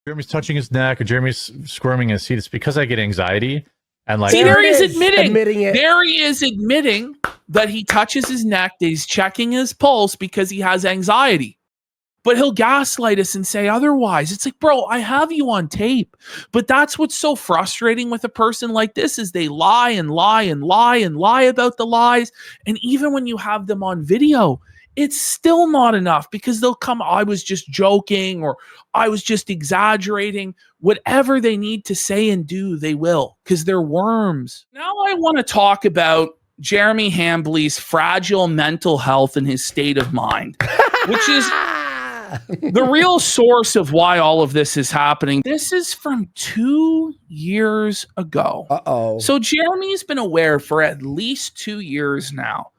Jeremy's touching his neck or Jeremy's squirming in his seat, it's because I get anxiety. And like, see, there he is admitting it. There he is admitting that he touches his neck, that he's checking his pulse because he has anxiety. But he'll gaslight us and say otherwise. It's like, bro, I have you on tape. But that's what's so frustrating with a person like this is they lie and lie and lie and lie about the lies. And even when you have them on video, it's still not enough because they'll come, I was just joking or I was just exaggerating. Whatever they need to say and do, they will because they're worms. Now I want to talk about Jeremy Hambly's fragile mental health and his state of mind, which is the real source of why all of this is happening. This is from 2 years ago. So Jeremy's been aware for at least 2 years now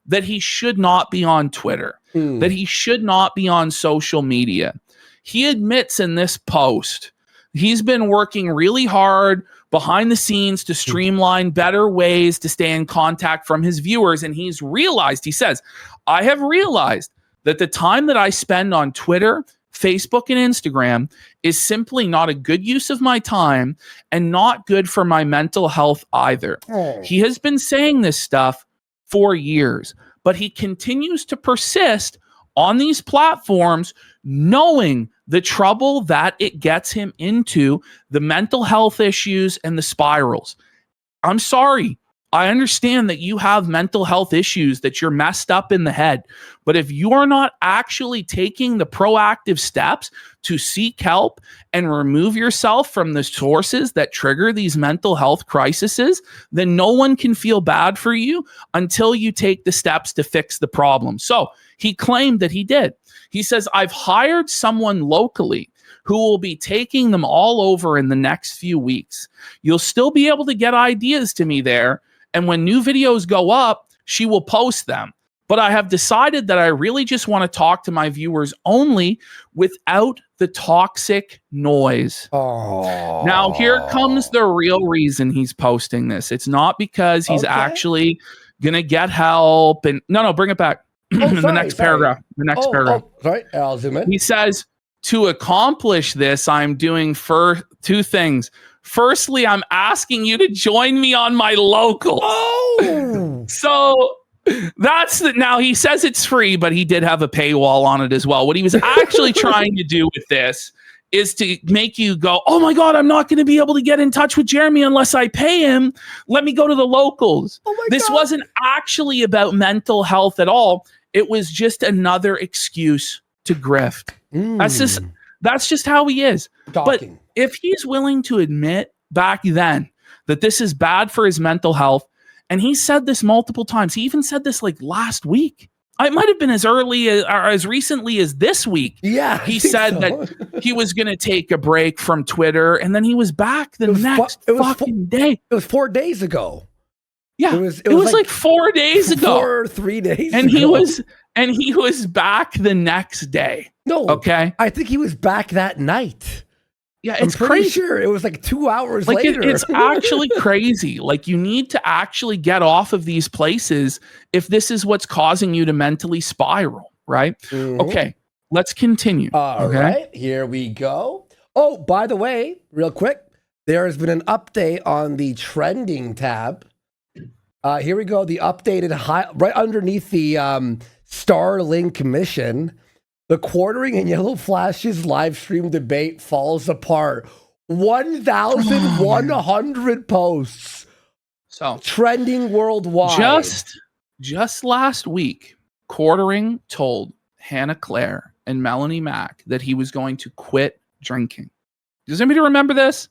that he should not be on Twitter, that he should not be on social media. He admits in this post, he's been working really hard behind the scenes to streamline better ways to stay in contact from his viewers. And he's realized, he says, I have realized that the time that I spend on Twitter, Facebook, and Instagram is simply not a good use of my time and not good for my mental health either. He has been saying this stuff for years, but he continues to persist on these platforms knowing the trouble that it gets him into, the mental health issues and the spirals. I'm sorry. I understand that you have mental health issues, that you're messed up in the head. But if you are not actually taking the proactive steps to seek help and remove yourself from the sources that trigger these mental health crises, then no one can feel bad for you until you take the steps to fix the problem. So he claimed that he did. He says, I've hired someone locally who will be taking them all over in the next few weeks. You'll still be able to get ideas to me there. And when new videos go up, she will post them. But I have decided that I really just want to talk to my viewers only without the toxic noise. Now, here comes the real reason he's posting this. It's not because he's actually going to get help. And no, bring it back. The next paragraph. Sorry, I'll zoom in. He says, to accomplish this, I'm doing two things. Firstly, I'm asking you to join me on my local. So that's now he says it's free, but he did have a paywall on it as well. What he was actually trying to do with this is to make you go, oh my God, I'm not going to be able to get in touch with Jeremy unless I pay him. Let me go to the locals. This wasn't actually about mental health at all. It was just another excuse to grift. That's just how he is. But if he's willing to admit back then that this is bad for his mental health, and he said this multiple times, he even said this like last week. It might have been as early or as recently as this week. Yeah, he said that he was going to take a break from Twitter, and then he was back the next fucking day. It was 4 days ago. Yeah, it was like 4 days ago. 4 or 3 days and ago. He was back the next day. No, okay. I think he was back that night. Yeah, I'm pretty sure it was like 2 hours later. It's actually crazy. Like, you need to actually get off of these places if this is what's causing you to mentally spiral, right? Okay, let's continue. All right, here we go. Oh, by the way, real quick, there has been an update on the trending tab. Here we go. The updated right underneath the Starlink mission. The Quartering and Yellow Flash's live stream debate falls apart. 1,100 posts. So trending worldwide. Just last week, Quartering told Hannah Claire and Melanie Mack that he was going to quit drinking. Does anybody remember this?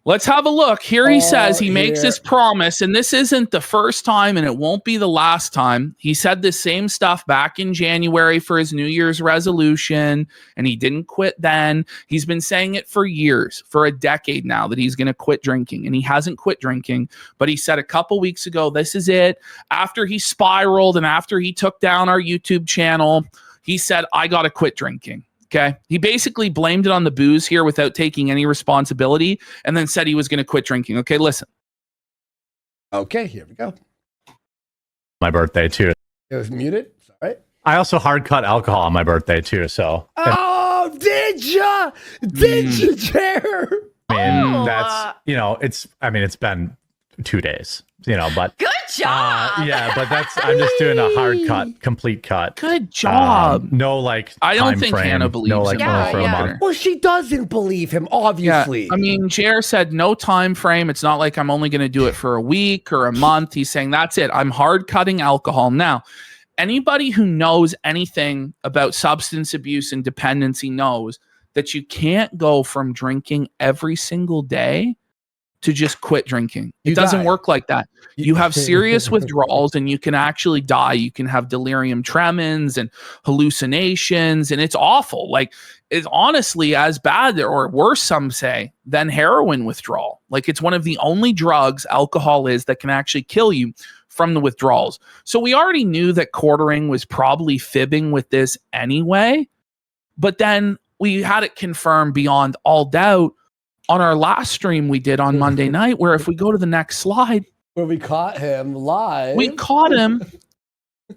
Let's have a look. Here he says he makes this promise, and this isn't the first time, and it won't be the last time. He said the same stuff back in January for his New Year's resolution, and he didn't quit then. He's been saying it for years, for a decade now, that he's going to quit drinking, and he hasn't quit drinking. But he said a couple weeks ago, this is it. After he spiraled and after he took down our YouTube channel, he said, I got to quit drinking. Okay. He basically blamed it on the booze here without taking any responsibility, and then said he was going to quit drinking. Okay, listen. Okay, here we go. My birthday too. It was muted. Sorry. I also hard cut alcohol on my birthday too. So oh Oh, did ya? Did you, Jer? I mean, that's, it's been 2 days, but Good job. yeah, but I'm just doing a hard cut, complete cut. Good job. No, like, I don't time think frame, Hannah believes no, like, him. only for a month. Well, she doesn't believe him, obviously. Yeah, I mean, Jer said no time frame. It's not like I'm only going to do it for a week or a month. He's saying that's it. I'm hard cutting alcohol. Now, anybody who knows anything about substance abuse and dependency knows that you can't go from drinking every single day to just quit drinking. It doesn't work like that. You have serious withdrawals and you can actually die. You can have delirium tremens and hallucinations, and it's awful. Like, it's honestly as bad or worse, some say, than heroin withdrawal. Like, it's one of the only drugs, alcohol is, that can actually kill you from the withdrawals. So we already knew that Quartering was probably fibbing with this anyway, but then we had it confirmed beyond all doubt on our last stream we did on Monday night, where if we go to the next slide, where we caught him live. We caught him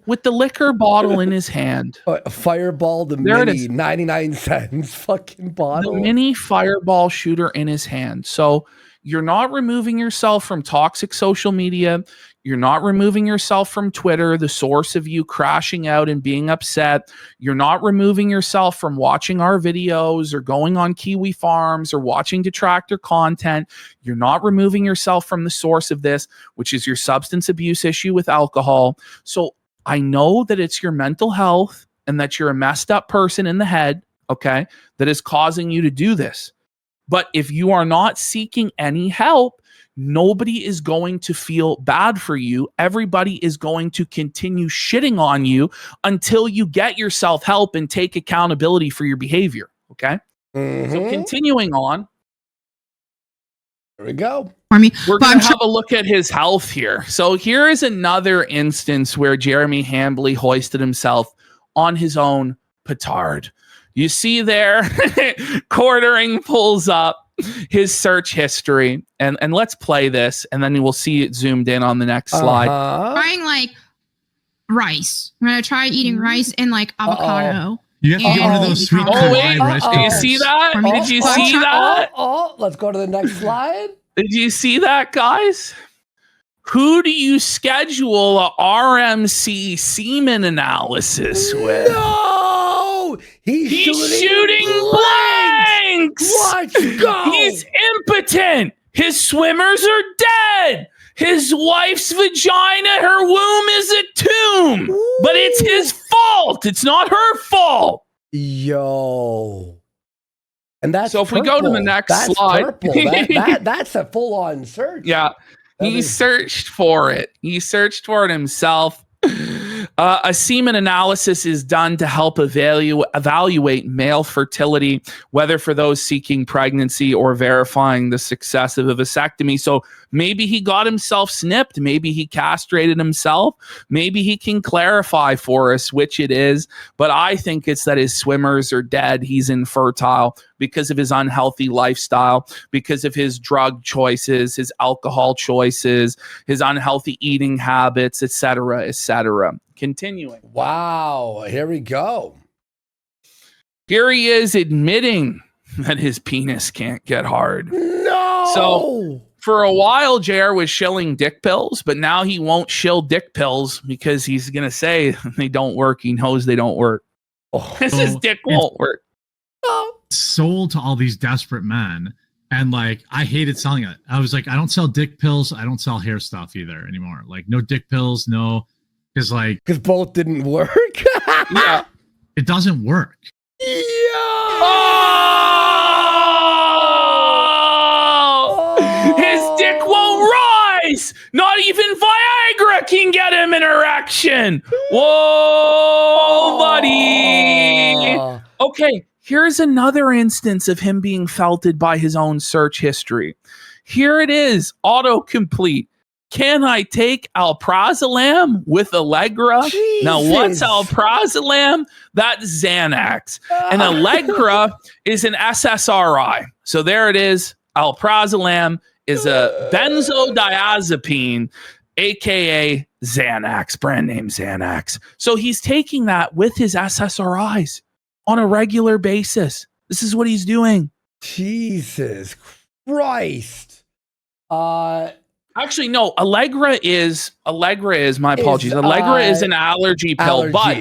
with the liquor bottle in his hand. Fireball, the mini, 99 cents fucking bottle. The mini fireball shooter in his hand. So you're not removing yourself from toxic social media. You're not removing yourself from Twitter, the source of you crashing out and being upset. You're not removing yourself from watching our videos or going on Kiwi Farms or watching detractor content. You're not removing yourself from the source of this, which is your substance abuse issue with alcohol. So I know that it's your mental health and that you're a messed up person in the head, okay, that is causing you to do this. But if you are not seeking any help, nobody is going to feel bad for you. Everybody is going to continue shitting on you until you get yourself help and take accountability for your behavior. Okay. So continuing on. There we go. We're going to have a look at his health here. So here is another instance where Jeremy Hambly hoisted himself on his own petard. You see there, Quartering pulls up his search history, and let's play this, and then we'll see it zoomed in on the next slide. Trying like rice. I'm gonna try eating rice and like avocado. You have to get one of those sweet rice. Did you see that? Did you see that? Let's go to the next slide. Did you see that, guys? Who do you schedule a RMC semen analysis with? No! He's shooting blanks! Let's go! He's impotent! His swimmers are dead! His wife's vagina, her womb is a tomb! Ooh. But it's his fault! It's not her fault! Yo. And that's so if we go to the next slide. That's a full-on search. Yeah. He searched for it. He searched for it himself. A semen analysis is done to help evaluate male fertility, whether for those seeking pregnancy or verifying the success of a vasectomy. So maybe he got himself snipped. Maybe he castrated himself. Maybe he can clarify for us which it is. But I think it's that his swimmers are dead. He's infertile because of his unhealthy lifestyle, because of his drug choices, his alcohol choices, his unhealthy eating habits, etc., etc. Continuing. Wow, here we go. Here he is admitting that his penis can't get hard. No! So for a while, JR was shilling dick pills, but now he won't shill dick pills because he's going to say they don't work. He knows they don't work. His dick won't work. Sold to all these desperate men. And like, I hated selling it. I was like, I don't sell dick pills. I don't sell hair stuff either anymore. Like, no dick pills, no. Because both didn't work. Yeah. It doesn't work. Yeah. Oh! His dick won't rise. Not even Viagra can get him an erection. Whoa, buddy. Okay, here's another instance of him being felted by his own search history. Here it is, autocomplete. Can I take alprazolam with Allegra? Jesus. Now, what's alprazolam? That's Xanax. And Allegra is an SSRI. So there it is. Alprazolam is a benzodiazepine, aka Xanax, brand name Xanax. So he's taking that with his SSRIs. on a regular basis. This is what he's doing. Jesus Christ. Actually, no. Allegra is my apologies. Allegra is an allergy pill, but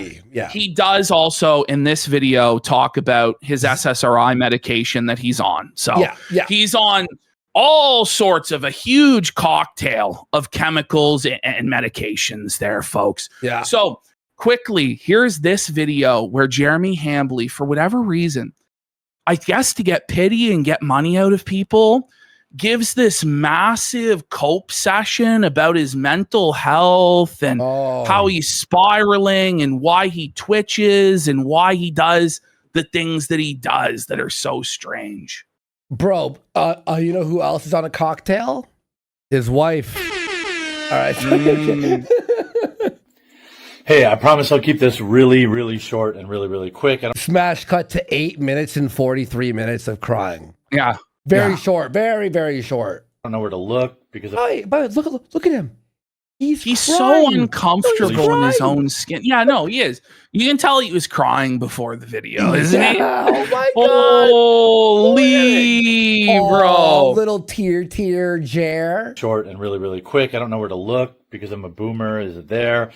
he does also in this video talk about his SSRI medication that he's on. So he's on all sorts of a huge cocktail of chemicals and medications there, folks. Yeah. So quickly, here's this video where Jeremy Hambly, for whatever reason, I guess to get pity and get money out of people, gives this massive cope session about his mental health and how he's spiraling and why he twitches and why he does the things that he does that are so strange. Bro, you know who else is on a cocktail? His wife. All right. Hey, I promise I'll keep this really, really short and really, really quick. Smash cut to 8 minutes and 43 minutes of crying. Yeah. Very short. Very, very short. I don't know where to look because but look at him. He's so uncomfortable in his own skin. Yeah, no, he is. You can tell he was crying before the video, isn't he? Oh my God. Holy, bro. Little tear, Jer. Short and really, really quick. I don't know where to look because I'm a boomer. Is it there?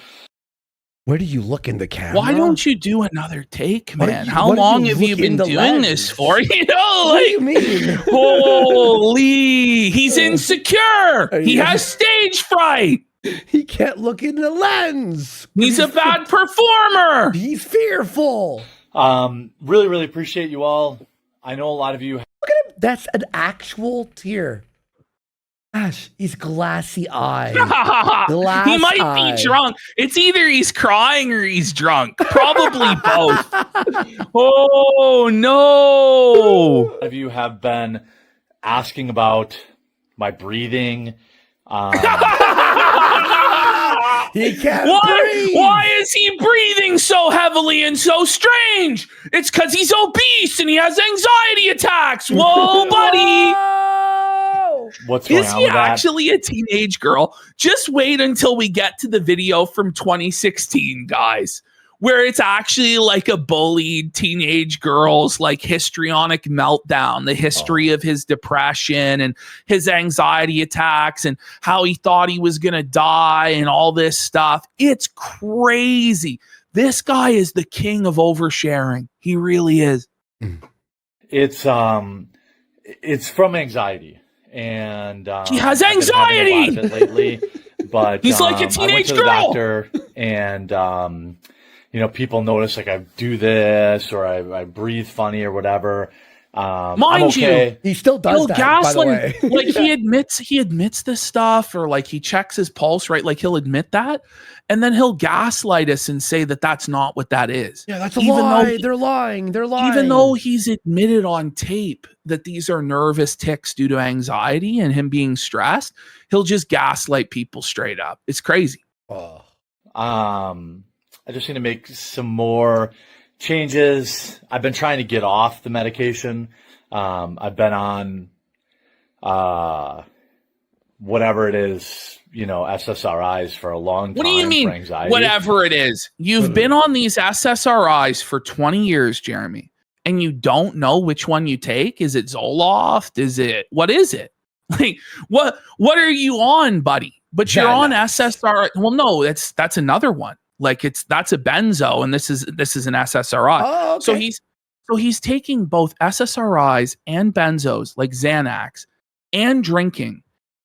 Where do you look in the camera? Why don't you do another take, man? How long have you been doing this for? You know, what do you mean? Holy, he's insecure. He has stage fright. He can't look in the lens. He's a bad performer. He's fearful. Really, really appreciate you all. I know a lot of you. Look at him. That's an actual tear. Gosh, he's glassy eyed. He might be drunk. It's either he's crying or he's drunk. Probably both. Oh, no. A lot of you have been asking about my breathing. He can't breathe. Why is he breathing so heavily and so strange? It's because he's obese and he has anxiety attacks. Whoa, buddy. What's going on with that? Is he actually a teenage girl? Just wait until we get to the video from 2016, guys, where it's actually like a bullied teenage girl's like histrionic meltdown, the history of his depression and his anxiety attacks and how he thought he was going to die and all this stuff. It's crazy. This guy is the king of oversharing. He really is. It's from anxiety. And he has anxiety I've been having a lot of it lately, but he's like a teenage girl. I went to the doctor, and you know, people notice like I do this or I breathe funny or whatever. Mind you, he still does that. By the way, like he admits this stuff, or like he checks his pulse, right? Like he'll admit that, and then he'll gaslight us and say that that's not what that is. Yeah, that's a lie. They're lying. Even though he's admitted on tape that these are nervous tics due to anxiety and him being stressed, he'll just gaslight people straight up. It's crazy. I just need to make some more changes. I've been trying to get off the medication. I've been on whatever it is, you know, SSRIs for a long time. What do you mean, for anxiety. Whatever it is? You've been on these SSRIs for 20 years, Jeremy, and you don't know which one you take? Is it Zoloft? What is it? Like, what are you on, buddy? But you're on SSRI. Well, no, that's another one. Like that's a benzo, and this is an SSRI. Oh, okay. So he's taking both SSRIs and benzos like Xanax and drinking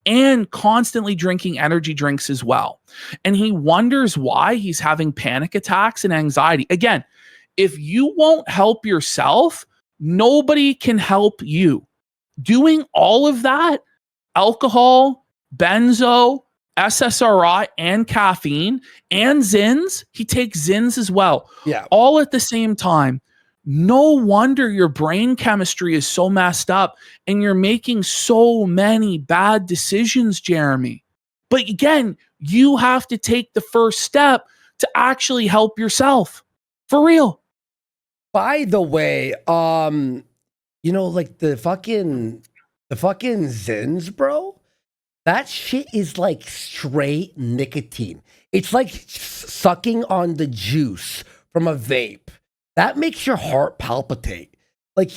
and constantly drinking energy drinks as well. And he wonders why he's having panic attacks and anxiety. Again, if you won't help yourself, nobody can help you. Doing all of that, alcohol, benzo, SSRI, and caffeine, and Zins. He takes Zins as well. Yeah. All at the same time. No wonder your brain chemistry is so messed up and you're making so many bad decisions, Jeremy. But again, you have to take the first step to actually help yourself. For real. By the way, you know, like the fucking Zins, bro. That shit is like straight nicotine. It's like sucking on the juice from a vape. that makes your heart palpitate. Like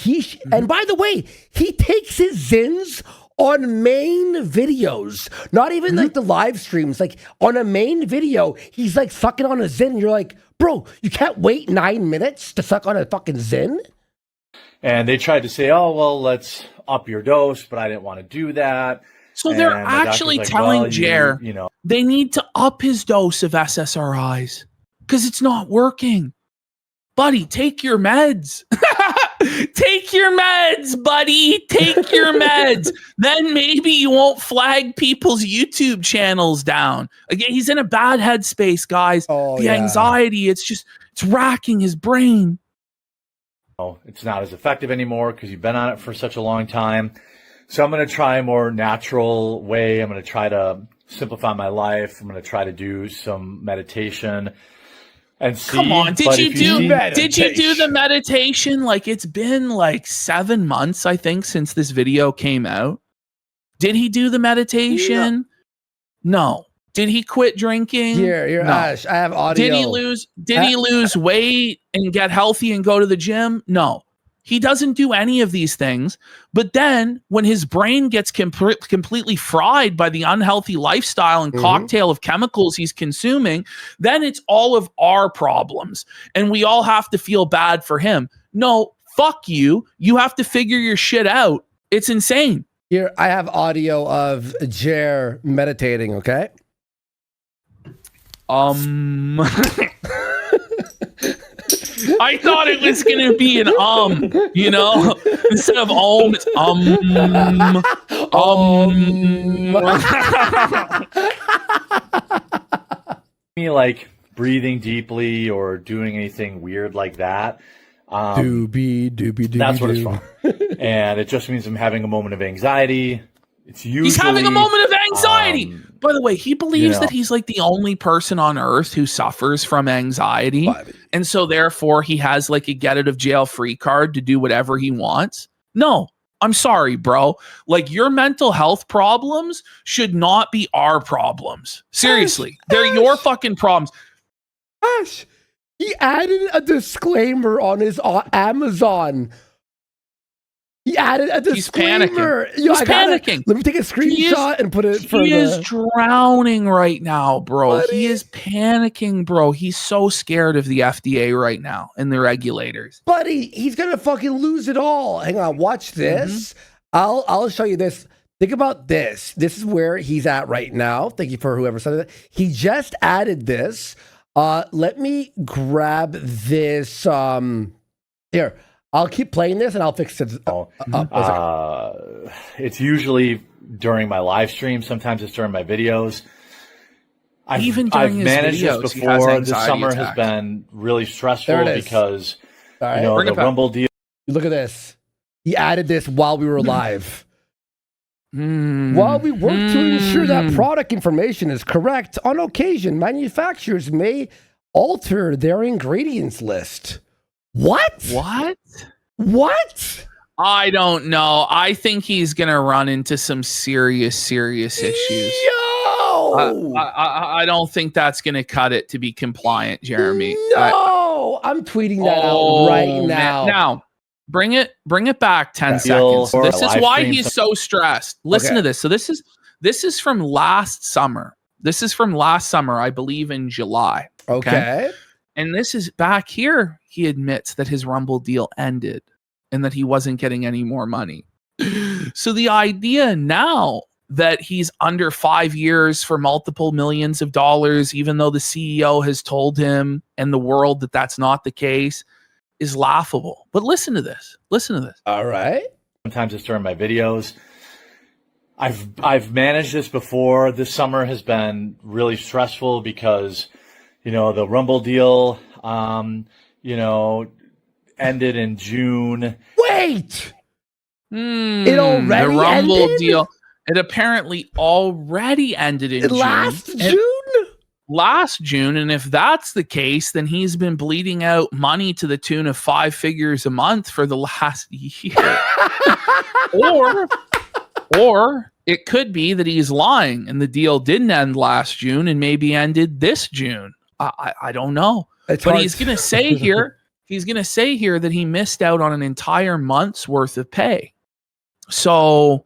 and by the way, he takes his Zins on main videos, not even like the live streams, like on a main video, he's like sucking on a Zin. And you're like, bro, you can't wait 9 minutes to suck on a fucking Zin. And they tried to say, oh, well, let's up your dose, but I didn't want to do that. So they're actually telling Jer, you know, they need to up his dose of SSRIs because it's not working. Buddy, take your meds. Take your meds, buddy. Take your meds. Then maybe you won't flag people's YouTube channels down. Again, he's in a bad headspace, guys. The anxiety, it's racking his brain. It's not as effective anymore because you've been on it for such a long time. So I'm going to try a more natural way. I'm going to try to simplify my life. I'm going to try to do some meditation. And see, come on, did you do the meditation? Like, it's been like 7 months, I think, since this video came out. Did he do the meditation? No. Did he quit drinking? Here, no. Ash, I have audio. Did he lose weight and get healthy and go to the gym? No. He doesn't do any of these things. But then when his brain gets completely fried by the unhealthy lifestyle and cocktail of chemicals he's consuming, then it's all of our problems. And we all have to feel bad for him. No, fuck you. You have to figure your shit out. It's insane. Here, I have audio of Jer meditating, okay? I thought it was going to be an you know, instead of it's me like breathing deeply or doing anything weird like that. Doobie. That's what it's from. And it just means I'm having a moment of anxiety. It's usually he's having a moment of anxiety. By the way, he believes that he's like the only person on earth who suffers from anxiety. And so therefore he has like a get out of jail free card to do whatever he wants. No, I'm sorry, bro. Like, your mental health problems should not be our problems. Seriously. They're your fucking problems. Ash, he added a disclaimer on his Amazon. He added a disclaimer. He's panicking. Let me take a screenshot and put it for He is drowning right now, bro. Buddy. He is panicking, bro. He's so scared of the FDA right now and the regulators. Buddy, he's gonna fucking lose it all. Hang on, watch this. I'll show you this. Think about this. This is where he's at right now. Thank you for whoever said that. He just added this. Let me grab this. Here. I'll keep playing this and I'll fix it. It's usually during my live stream. Sometimes it's during my videos. I've managed this before. This summer has been really stressful because the Rumble deal. Look at this. He added this while we were live. While we work to ensure that product information is correct, on occasion, manufacturers may alter their ingredients list. What? I don't know. I think he's gonna run into some serious issues. I don't think that's gonna cut it to be compliant, Jeremy. No, I'm tweeting that out right now. Now, bring it back 10 seconds. This is why he's so stressed. Listen to this. So this is from last summer. I believe in July. Okay. And this is back here. He admits that his Rumble deal ended and that he wasn't getting any more money. So the idea now that he's under 5 years for multiple millions of dollars, even though the CEO has told him and the world that that's not the case, is laughable. But listen to this. All right. Sometimes it's during my videos. I've managed this before. This summer has been really stressful because the Rumble deal, ended in June. Wait! It already the Rumble ended? deal. It apparently already ended in June. Last June. And if that's the case, then he's been bleeding out money to the tune of 5 figures a month for the last year. Or it could be that he's lying and the deal didn't end last June and maybe ended this June. I don't know. But he's going to say here he's going to say here that he missed out on an entire month's worth of pay. So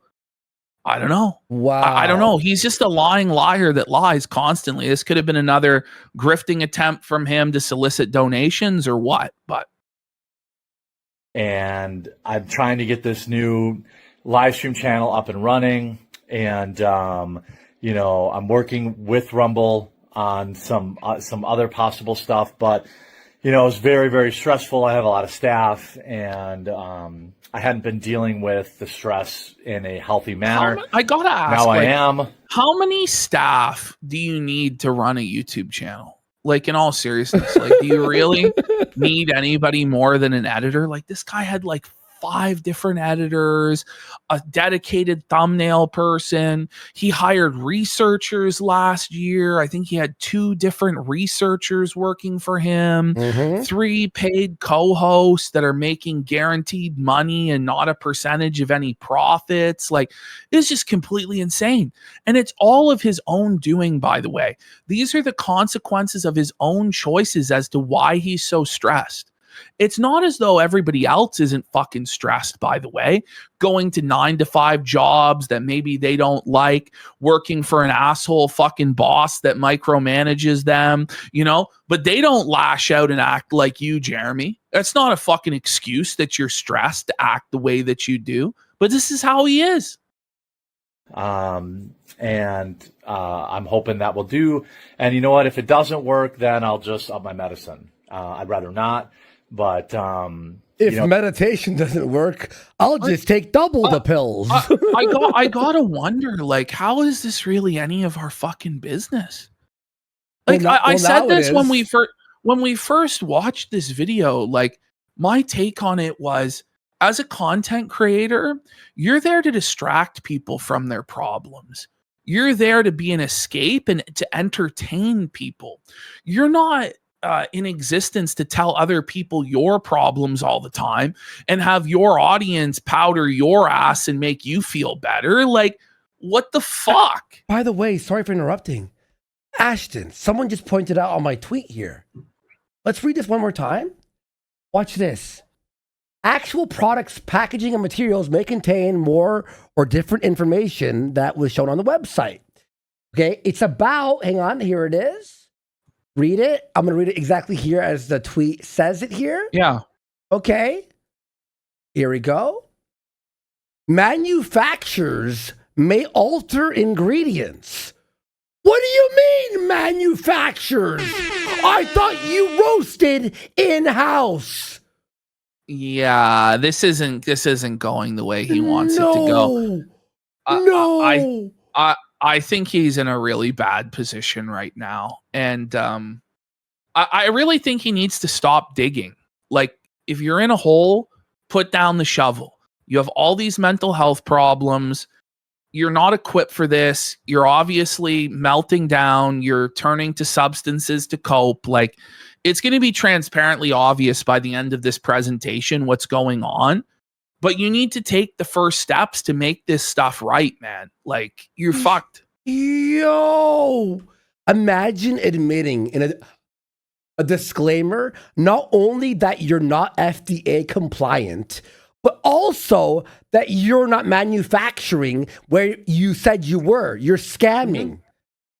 I don't know. Wow. I don't know. He's just a lying liar that lies constantly. This could have been another grifting attempt from him to solicit donations or what, but. And I'm trying to get this new live stream channel up and running. And, you know, I'm working with Rumble on some other possible stuff, but, you know, it's very, very stressful. I have a lot of staff, and I hadn't been dealing with the stress in a healthy manner. I gotta ask. Now like, I am. How many staff do you need to run a YouTube channel? Like, in all seriousness, like, do you really need anybody more than an editor? Like, this guy had like 5 different editors, a dedicated thumbnail person. He hired researchers last year. I think he had 2 different researchers working for him, 3 paid co-hosts that are making guaranteed money and not a percentage of any profits. Like, it's just completely insane. And it's all of his own doing, by the way. These are the consequences of his own choices as to why he's so stressed. It's not as though everybody else isn't fucking stressed, by the way, going to 9-to-5 jobs that maybe they don't like, working for an asshole fucking boss that micromanages them, you know, but they don't lash out and act like you, Jeremy. That's not a fucking excuse that you're stressed to act the way that you do, but this is how he is. I'm hoping that will do. And you know what? If it doesn't work, then I'll just up my medicine. I'd rather not. But if meditation doesn't work, I'll just take double the pills. I gotta wonder, like, how is this really any of our fucking business? Like, I said this when we first watched this video. Like, my take on it was, as a content creator, you're there to distract people from their problems. You're there to be an escape and to entertain people. You're not in existence to tell other people your problems all the time and have your audience powder your ass and make you feel better. Like, what the fuck? By the way, sorry for interrupting. Ashton, someone just pointed out on my tweet here. Let's read this one more time. Watch this. Actual products, packaging, and materials may contain more or different information that was shown on the website. Okay, it's about, hang on, here it is. Read it. I'm going to read it exactly here as the tweet says it here. Yeah. Okay. Here we go. Manufacturers may alter ingredients. What do you mean, manufacturers? I thought you roasted in-house. Yeah, this isn't going the way he wants it to go. No. I think he's in a really bad position right now. And I really think he needs to stop digging. Like, if you're in a hole, put down the shovel. You have all these mental health problems. You're not equipped for this. You're obviously melting down. You're turning to substances to cope. Like, it's going to be transparently obvious by the end of this presentation what's going on. But you need to take the first steps to make this stuff right, man. Like, you're fucked. Yo, imagine admitting in a disclaimer, not only that you're not FDA compliant, but also that you're not manufacturing where you said you were. You're scamming.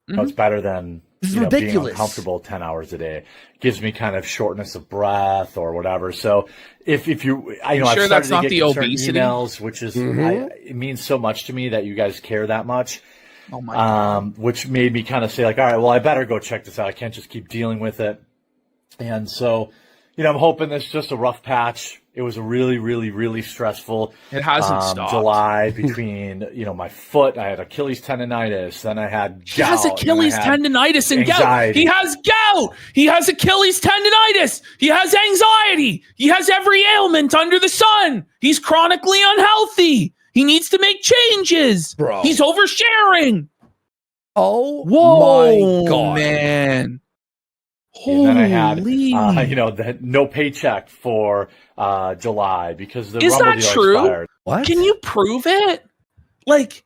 Mm-hmm. It's better than this is ridiculous. Being uncomfortable 10 hours a day. Gives me kind of shortness of breath or whatever. So if you, I've sure started that's to not get the obesity emails, which is it means so much to me that you guys care that much. Oh my God. Which made me kind of say, like, all right, well, I better go check this out. I can't just keep dealing with it. And so, I'm hoping this is just a rough patch. It was a really, really, really stressful. It hasn't stopped. July between, my foot. I had Achilles tendonitis. Then I had gout. He has Achilles tendonitis and anxiety. Gout. He has gout. He has Achilles tendonitis. He has anxiety. He has every ailment under the sun. He's chronically unhealthy. He needs to make changes. Bro. He's oversharing. Oh, whoa, my God. Man. And then I had, the no paycheck for July because the Rumble deal expired. What? Can you prove it? Like,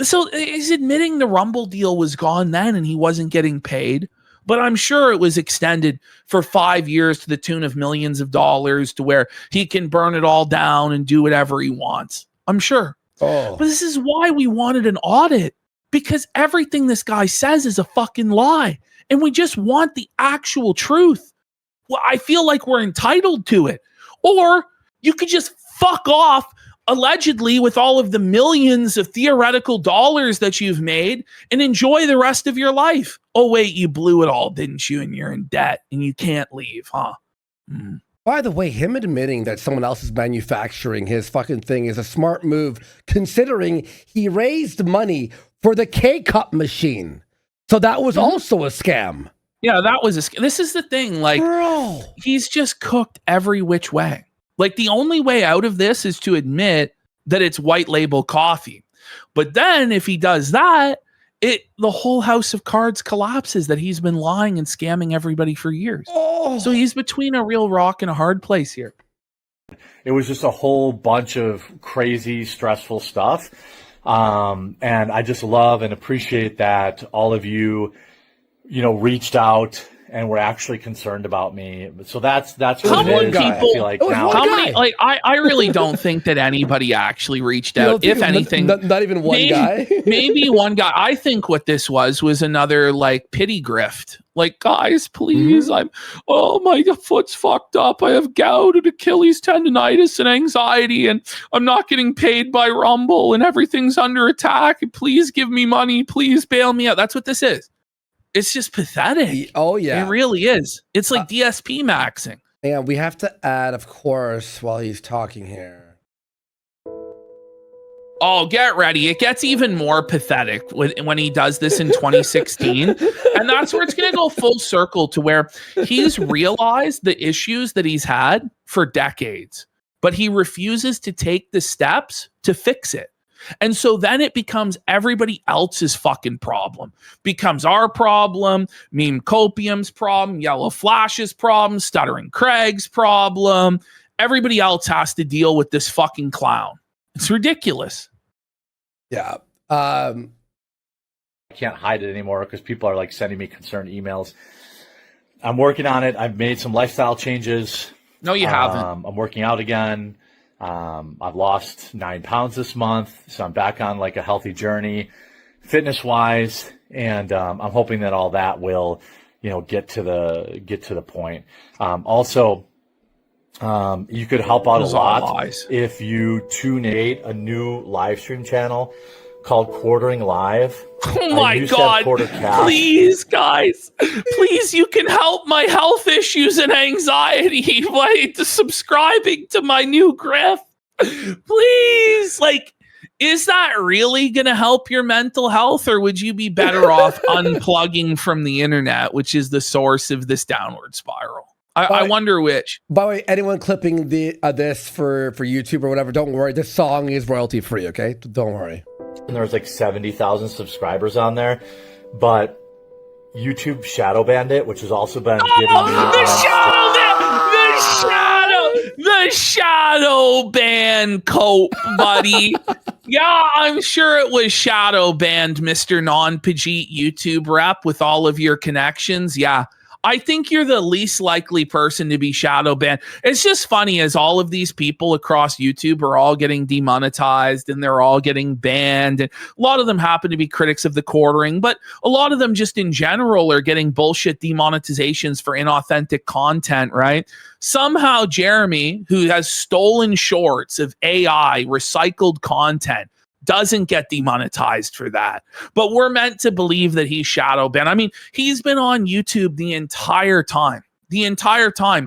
so he's admitting the Rumble deal was gone then and he wasn't getting paid. But I'm sure it was extended for 5 years to the tune of millions of dollars to where he can burn it all down and do whatever he wants. I'm sure. Oh. But this is why we wanted an audit, because everything this guy says is a fucking lie. And we just want the actual truth. Well, I feel like we're entitled to it. Or you could just fuck off allegedly with all of the millions of theoretical dollars that you've made and enjoy the rest of your life. Oh, wait, you blew it all, didn't you? And you're in debt and you can't leave, huh? Mm. By the way, him admitting that someone else is manufacturing his fucking thing is a smart move, considering he raised money for the K-Cup machine. So that was also a scam. Yeah, that was this is the thing. Like, bro, he's just cooked every which way. Like, the only way out of this is to admit that it's white label coffee. But then if he does that, the whole house of cards collapses that he's been lying and scamming everybody for years. Oh. So he's between a real rock and a hard place here. It was just a whole bunch of crazy, stressful stuff. And I just love and appreciate that all of you, reached out and were actually concerned about me. So that's what How it many is. I people? feel like now, How many? Like, I really don't think that anybody actually reached out. If anything, not even one guy. Maybe one guy. I think what this was another like pity grift. Like, guys, please, my foot's fucked up. I have gout and Achilles tendonitis and anxiety, and I'm not getting paid by Rumble, and everything's under attack. Please give me money. Please bail me out. That's what this is. It's just pathetic. Oh, yeah. It really is. It's like DSP maxing. And we have to add, of course, while he's talking here. Oh, get ready. It gets even more pathetic when he does this in 2016. And that's where it's going to go full circle to where he's realized the issues that he's had for decades, but he refuses to take the steps to fix it. And so then it becomes everybody else's fucking problem. Becomes our problem, Meme Copium's problem, Yellow Flash's problem, Stuttering Craig's problem. Everybody else has to deal with this fucking clown. It's ridiculous. Yeah. I can't hide it anymore because people are like sending me concerned emails. I'm working on it. I've made some lifestyle changes. No, you haven't. I'm working out again. I've lost 9 pounds this month, so I'm back on like a healthy journey, fitness wise, and I'm hoping that all that will, get to the point. Also, you could help out a lot if you tune in a new live stream channel called Quartering Live. Oh my God. Please, guys. Please, you can help my health issues and anxiety by subscribing to my new grift. Please. Like, is that really going to help your mental health, or would you be better off unplugging from the internet, which is the source of this downward spiral? I wonder which. By the way, anyone clipping this for YouTube or whatever, don't worry. This song is royalty free, okay? Don't worry. And there's like 70,000 subscribers on there, but YouTube shadow banned it, which has also been giving me the shadow ban cope, buddy. Yeah, I'm sure it was shadow banned, Mr. Non-Pajit YouTube rep, with all of your connections. Yeah. I think you're the least likely person to be shadow banned. It's just funny as all of these people across YouTube are all getting demonetized and they're all getting banned. And a lot of them happen to be critics of the quartering, but a lot of them just in general are getting bullshit demonetizations for inauthentic content, right? Somehow Jeremy, who has stolen shorts of AI, recycled content, doesn't get demonetized for that. But we're meant to believe that he's shadow banned. I mean, he's been on YouTube the entire time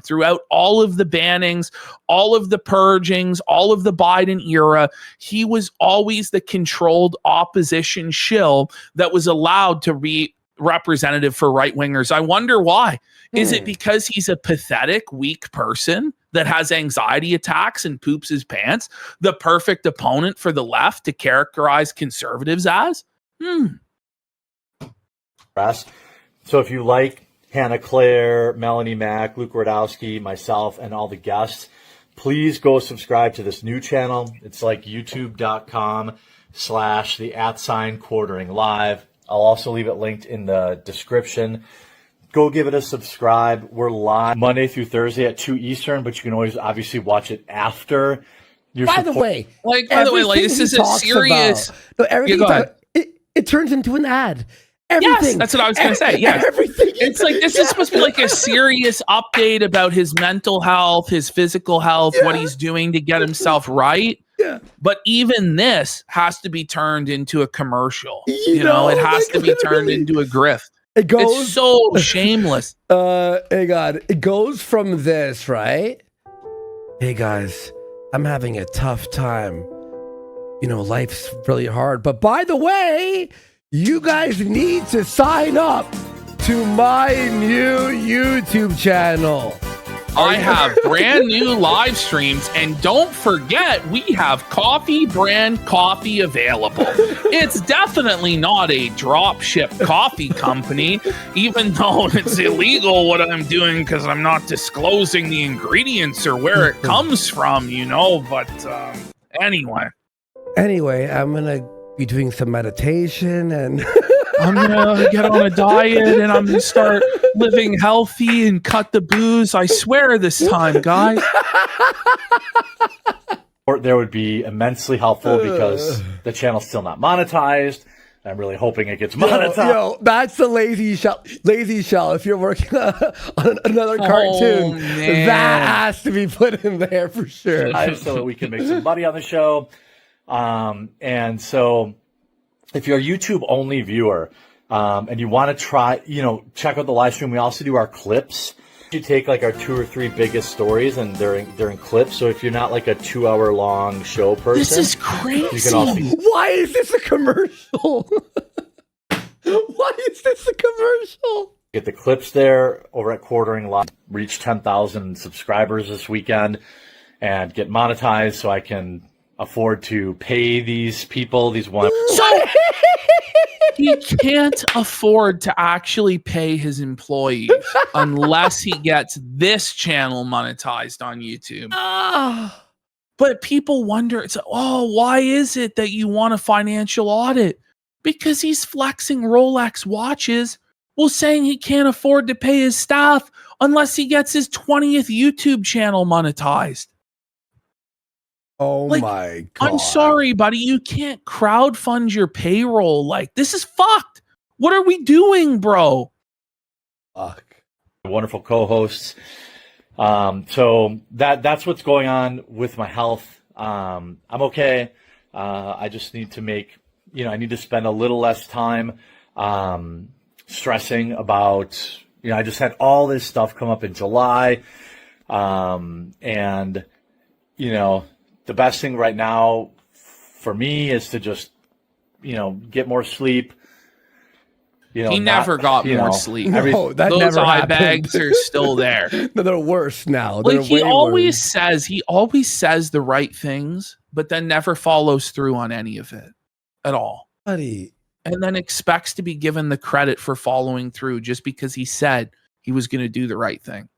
throughout all of the bannings, all of the purgings, all of the Biden era. He was always the controlled opposition shill that was allowed to be representative for right-wingers. I wonder why. Is it because he's a pathetic, weak person that has anxiety attacks and poops his pants? The perfect opponent for the left to characterize conservatives as? So if you like Hannah Claire, Melanie Mack, Luke Rodowski, myself, and all the guests, please go subscribe to this new channel. It's like youtube.com/the @ Quartering Live. I'll also leave it linked in the description. go give it a subscribe. We're live Monday through Thursday at 2 Eastern, but you can always obviously watch it after. By the way, like this is a talks serious. about, no, everything it turns into an ad. Everything. Yes, that's what I was going to say. Yes. Everything. It's like this is supposed to be like a serious update about his mental health, his physical health, what he's doing to get himself right. Yeah. But even this has to be turned into a commercial. You know, it has to be turned into a grift. It's so shameless. Hey God, it goes from this, right? Hey guys, I'm having a tough time. You know, life's really hard. But by the way, you guys need to sign up to my new YouTube channel. I have brand new live streams, and don't forget, we have coffee brand coffee available. It's definitely not a drop ship coffee company, even though it's illegal what I'm doing because I'm not disclosing the ingredients or where it comes from, you know, but anyway. Anyway, I'm going to be doing some meditation and I'm going to get on a diet and I'm going to start living healthy and cut the booze. I swear this time, guys. Or there would be immensely helpful because the channel's still not monetized. I'm really hoping it gets monetized. Yo, that's the lazy shell. Lazy shell. If you're working on another cartoon, that has to be put in there for sure. So that we can make some money on the show. And so if you're a YouTube only viewer, and you want to try, you know, check out the live stream. We also do our clips. You take like our 2 or 3 biggest stories and they're in clips. So if you're not like a 2-hour long show person, this is crazy. You can also Why is this a commercial? Why is this a commercial? get the clips there over at Quartering Live. Reach 10,000 subscribers this weekend and get monetized so I can afford to pay these people, these one. So he can't afford to actually pay his employees unless he gets this channel monetized on YouTube. But people wonder, it's like, oh, why is it that you want a financial audit? Because he's flexing Rolex watches while saying he can't afford to pay his staff unless he gets his 20th YouTube channel monetized. Oh my God. I'm sorry, buddy. You can't crowdfund your payroll. Like, this is fucked. What are we doing, bro? Fuck. Wonderful co-hosts. So that's what's going on with my health. I'm okay. I just need to make, you know, I need to spend a little less time stressing about, you know, I just had all this stuff come up in July. And, you know, the best thing right now for me is to just, you know, get more sleep. You know, he never got more sleep. No, that Those never eye happened. bags are still there. No, they're worse now. Like, They're he way always worse. says the right things, but then never follows through on any of it at all. Buddy. And then expects to be given the credit for following through just because he said he was going to do the right thing.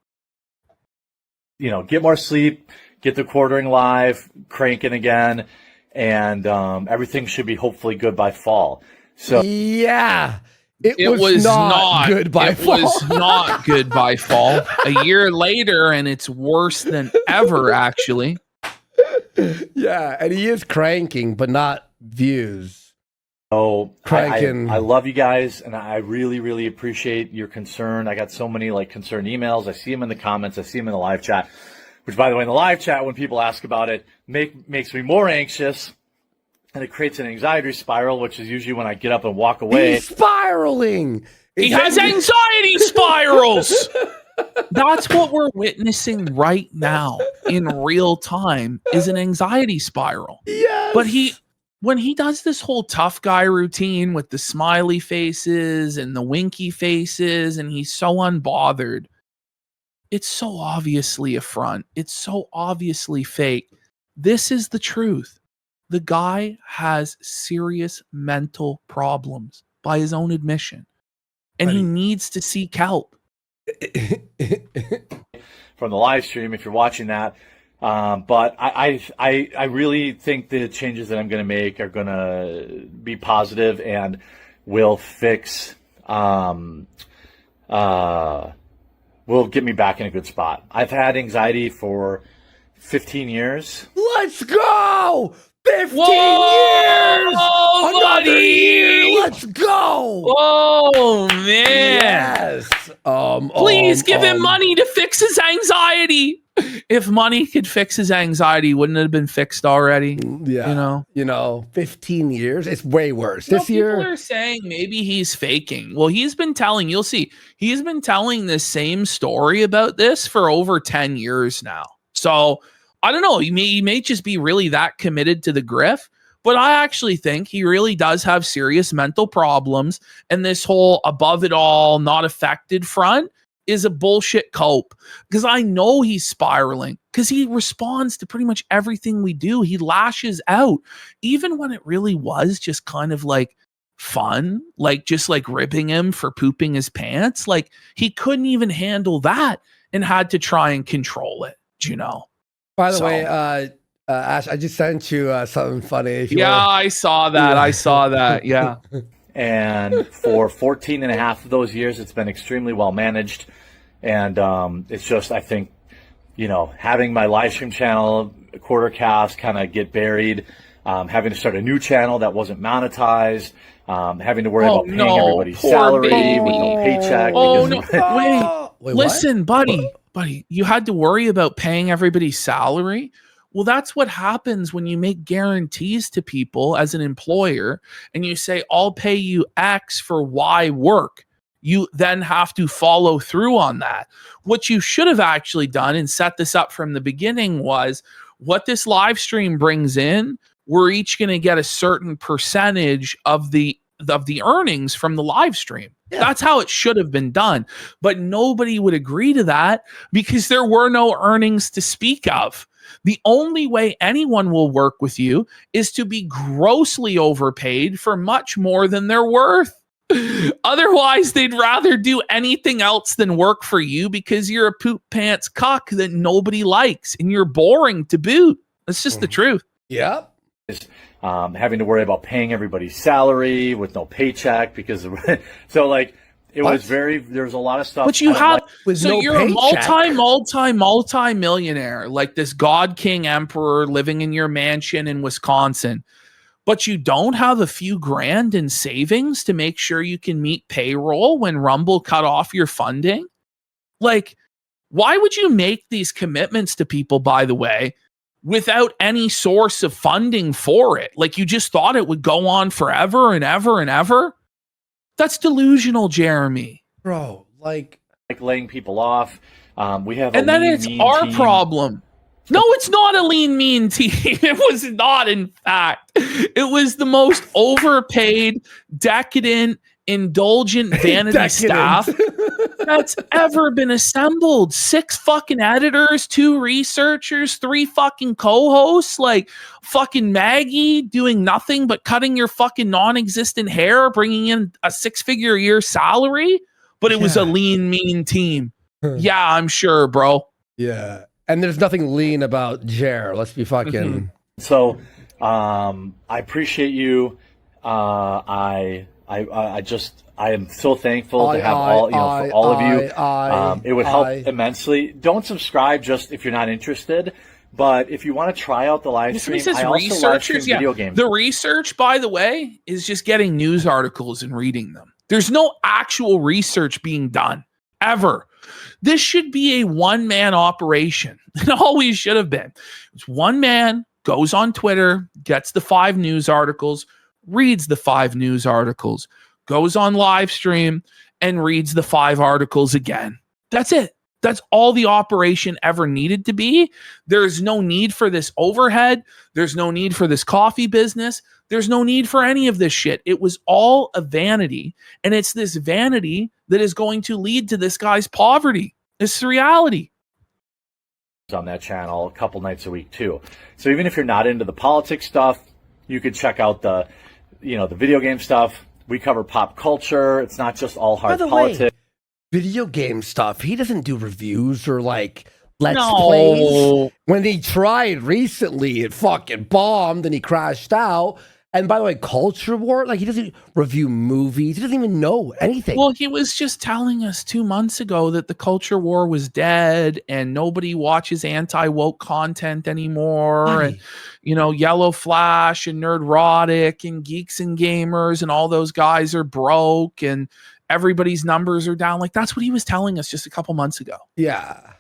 You know, get more sleep, get the Quartering Live cranking again, and everything should be hopefully good by fall. So yeah, it was not good by fall. It was not good by fall. A year later, and it's worse than ever, actually. Yeah, and he is cranking, but not views. So Cranking. I love you guys, and I really, really appreciate your concern. I got so many like concerned emails. I see them in the comments. I see them in the live chat. Which, by the way, in the live chat, when people ask about it, makes me more anxious, and it creates an anxiety spiral, which is usually when I get up and walk away. He's spiraling. He has anxiety spirals. That's what we're witnessing right now in real time is an anxiety spiral. Yes. But when he does this whole tough guy routine with the smiley faces and the winky faces, and he's so unbothered, it's so obviously a front. It's so obviously fake. This is the truth. The guy has serious mental problems by his own admission, and he needs to seek help. From the live stream, if you're watching that. But I really think the changes that I'm going to make are going to be positive and will fix will get me back in a good spot. I've had anxiety for 15 years. Let's go! 15 Whoa, years! Another buddy! year! Let's go! Oh man! Yes. Please give him money to fix his anxiety. If money could fix his anxiety, wouldn't it have been fixed already? Yeah. 15 years. It's way worse. This year. People are saying maybe he's faking. Well, he's been telling, you'll see, he's been telling the same story about this for over 10 years now. So I don't know. He may just be really that committed to the grift, but I actually think he really does have serious mental problems. And this whole above it all, not affected front is a bullshit cope, because I know he's spiraling, because he responds to pretty much everything we do. He lashes out, even when it really was just kind of like fun, like just like ribbing him for pooping his pants. Like he couldn't even handle that and had to try and control it, you know? By the way, Ash, I just sent you something funny. If you wanna... I saw that. I saw that. Yeah. And for 14 and a half of those years, it's been extremely well managed. And it's just, I think, having my live stream channel, Quartering'S, kind of get buried, having to start a new channel that wasn't monetized, having to worry about paying everybody's salary with no paycheck. Oh, no. Wait, listen, buddy, you had to worry about paying everybody's salary? Well, that's what happens when you make guarantees to people as an employer and you say, I'll pay you X for Y work. You then have to follow through on that. What you should have actually done and set this up from the beginning was what this live stream brings in, we're each going to get a certain percentage of the earnings from the live stream. Yeah. That's how it should have been done. But nobody would agree to that because there were no earnings to speak of. The only way anyone will work with you is to be grossly overpaid for much more than they're worth. Otherwise, they'd rather do anything else than work for you because you're a poop pants cuck that nobody likes and you're boring to boot. That's just the truth. Yep. Having to worry about paying everybody's salary with no paycheck because there's a lot of stuff. But you have, so you're a multi-millionaire, like this God King Emperor living in your mansion in Wisconsin, but you don't have a few grand in savings to make sure you can meet payroll when Rumble cut off your funding. Like, why would you make these commitments to people, by the way, without any source of funding for it? Like, you just thought it would go on forever and ever and ever? That's delusional, Jeremy. Bro, like laying people off. We have and then it's our problem. No, it's not a lean, mean team. It was not, in fact. It was the most overpaid, decadent, indulgent vanity staff that's ever been assembled. 6 fucking editors, 2 researchers, 3 fucking co-hosts, like fucking Maggie doing nothing but cutting your fucking non-existent hair, bringing in a 6-figure a year salary. But it was a lean, mean team. Yeah, I'm sure, bro. Yeah. And there's nothing lean about Jer. Let's be fucking. So, I appreciate you. I am so thankful to have all of you. It would help immensely. Don't subscribe just if you're not interested, but if you want to try out the live stream, I also live stream video games. The research, by the way, is just getting news articles and reading them. There's no actual research being done ever. This should be a one-man operation. It always should have been. It's one man goes on Twitter, gets the 5 news articles, reads the 5 news articles, goes on live stream and reads the 5 articles again. That's it. That's all the operation ever needed to be. There's no need for this overhead. There's no need for this coffee business. There's no need for any of this shit. It was all a vanity. And it's this vanity that is going to lead to this guy's poverty. It's the reality. On that channel a couple nights a week too. So even if you're not into the politics stuff, you could check out the video game stuff. We cover pop culture. It's not just all hard politics. Video game stuff. He doesn't do reviews or like let's plays. When he tried recently, it fucking bombed and he crashed out. And by the way, culture war, like he doesn't review movies. He doesn't even know anything. Well, he was just telling us 2 months ago that the culture war was dead and nobody watches anti-woke content anymore. And, Yellow Flash and Nerdrotic and Geeks and Gamers and all those guys are broke and everybody's numbers are down. Like, that's what he was telling us just a couple months ago. Yeah.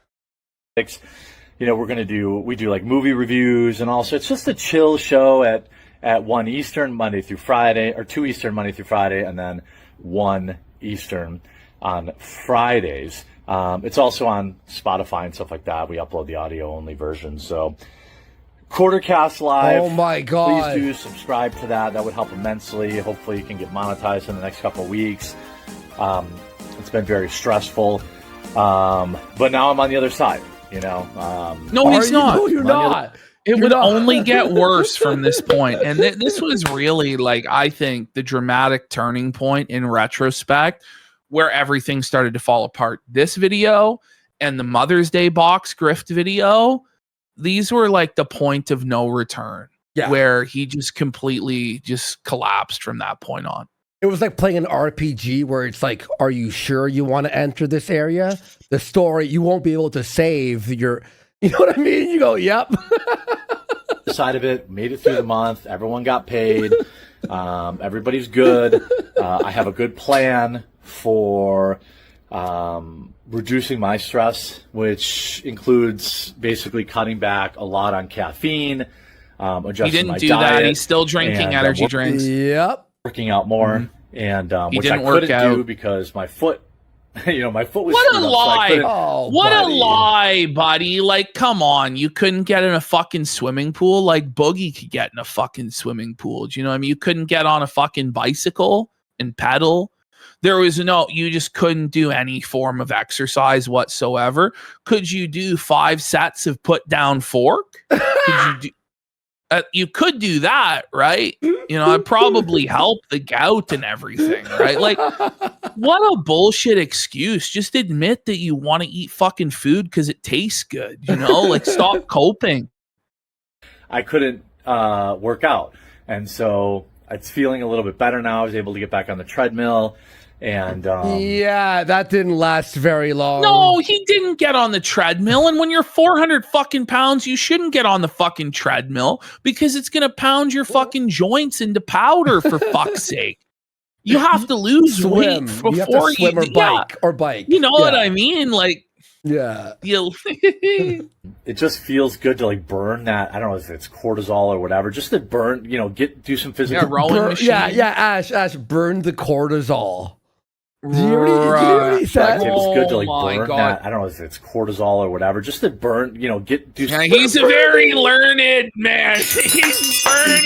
We do like movie reviews and all. So it's just a chill show at 1 Eastern Monday through Friday, or 2 Eastern Monday through Friday, and then 1 Eastern on Fridays. It's also on Spotify and stuff like that. We upload the audio only version. So Quartercast Live. Oh my God. Please do subscribe to that. That would help immensely. Hopefully you can get monetized in the next couple of weeks. It's been very stressful. But now I'm on the other side, No, he's not. No, you're not. It would only get worse from this point. And this was really, like, I think, the dramatic turning point in retrospect where everything started to fall apart. This video and the Mother's Day box grift video, these were like the point of no return, where he just completely just collapsed from that point on. It was like playing an RPG where it's like, are you sure you want to enter this area? The story, you won't be able to save your... You know what I mean? You go, yep. Side of it, made it through the month. Everyone got paid. Everybody's good. I have a good plan for reducing my stress, which includes basically cutting back a lot on caffeine, adjusting he didn't my do diet, that. He's still drinking energy drinks. Yep. Working out more, and which I couldn't do because my foot. My foot was what a screwed lie! Up, so what a lie, buddy! Like, come on, you couldn't get in a fucking swimming pool like Boogie could get in a fucking swimming pool. Do you know what I mean? You couldn't get on a fucking bicycle and pedal. You just couldn't do any form of exercise whatsoever. Could you do 5 sets of put down fork? You could do that, right? It probably help the gout and everything, right? Like, what a bullshit excuse. Just admit that you want to eat fucking food because it tastes good, Like, stop coping. I couldn't work out. And so it's feeling a little bit better now. I was able to get back on the treadmill. And yeah, that didn't last very long. No, he didn't get on the treadmill. And when you're 400 fucking pounds, you shouldn't get on the fucking treadmill because it's gonna pound your fucking joints into powder. For fuck's sake, you have to lose weight before you have to swim or bike. You know what I mean? Like, yeah, it just feels good to like burn that. I don't know if it's cortisol or whatever. Just to burn, do some physical. Rowing machine. Ash, burn the cortisol. Did you hear what he said? It was good to like burn that. I don't know if it's cortisol or whatever. Just to burn, he's a very learned man. He's burning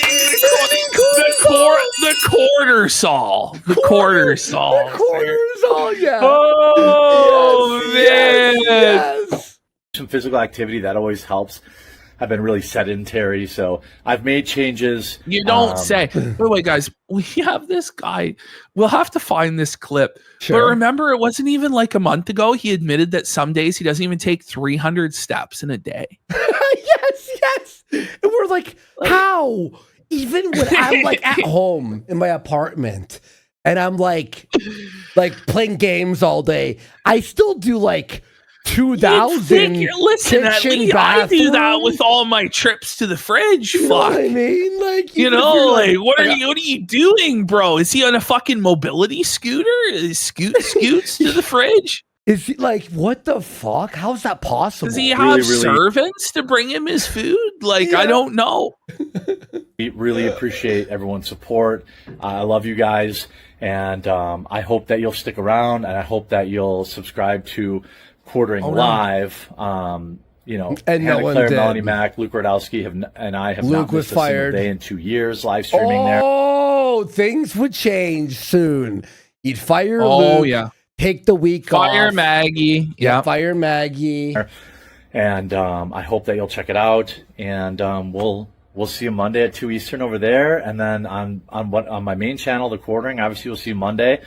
the cortisol. The cortisol. The cortisol, yeah. Oh, man. Yes. Some physical activity, that always helps. I've been really sedentary, so I've made changes. You don't say. By the way, guys, we have this guy. We'll have to find this clip. Sure. But remember, it wasn't even like a month ago. He admitted that some days he doesn't even take 300 steps in a day. Yes. And we're like, how? Even when I'm like at home in my apartment and I'm like playing games all day, I still do like 2,000. Listen, at least I do that with all my trips to the fridge. You know what I mean? Like, what are you doing, bro? Is he on a fucking mobility scooter? Scoots to the fridge? Is he like, what the fuck? How's that possible? Does he have servants to bring him his food? Like, I don't know. We really appreciate everyone's support. I love you guys, and I hope that you'll stick around, and I hope that you'll subscribe to Quartering Live. And Hannah Claire, Melanie Mack, Luke Rodowski and I have not missed a single day in 2 years live streaming there. Oh, things would change soon. You'd fire Luke, take the week off. Fire Maggie. Yeah, fire Maggie. And I hope that you'll check it out. And we'll see you Monday at 2 Eastern over there. And then on my main channel, The Quartering, obviously we'll see you Monday.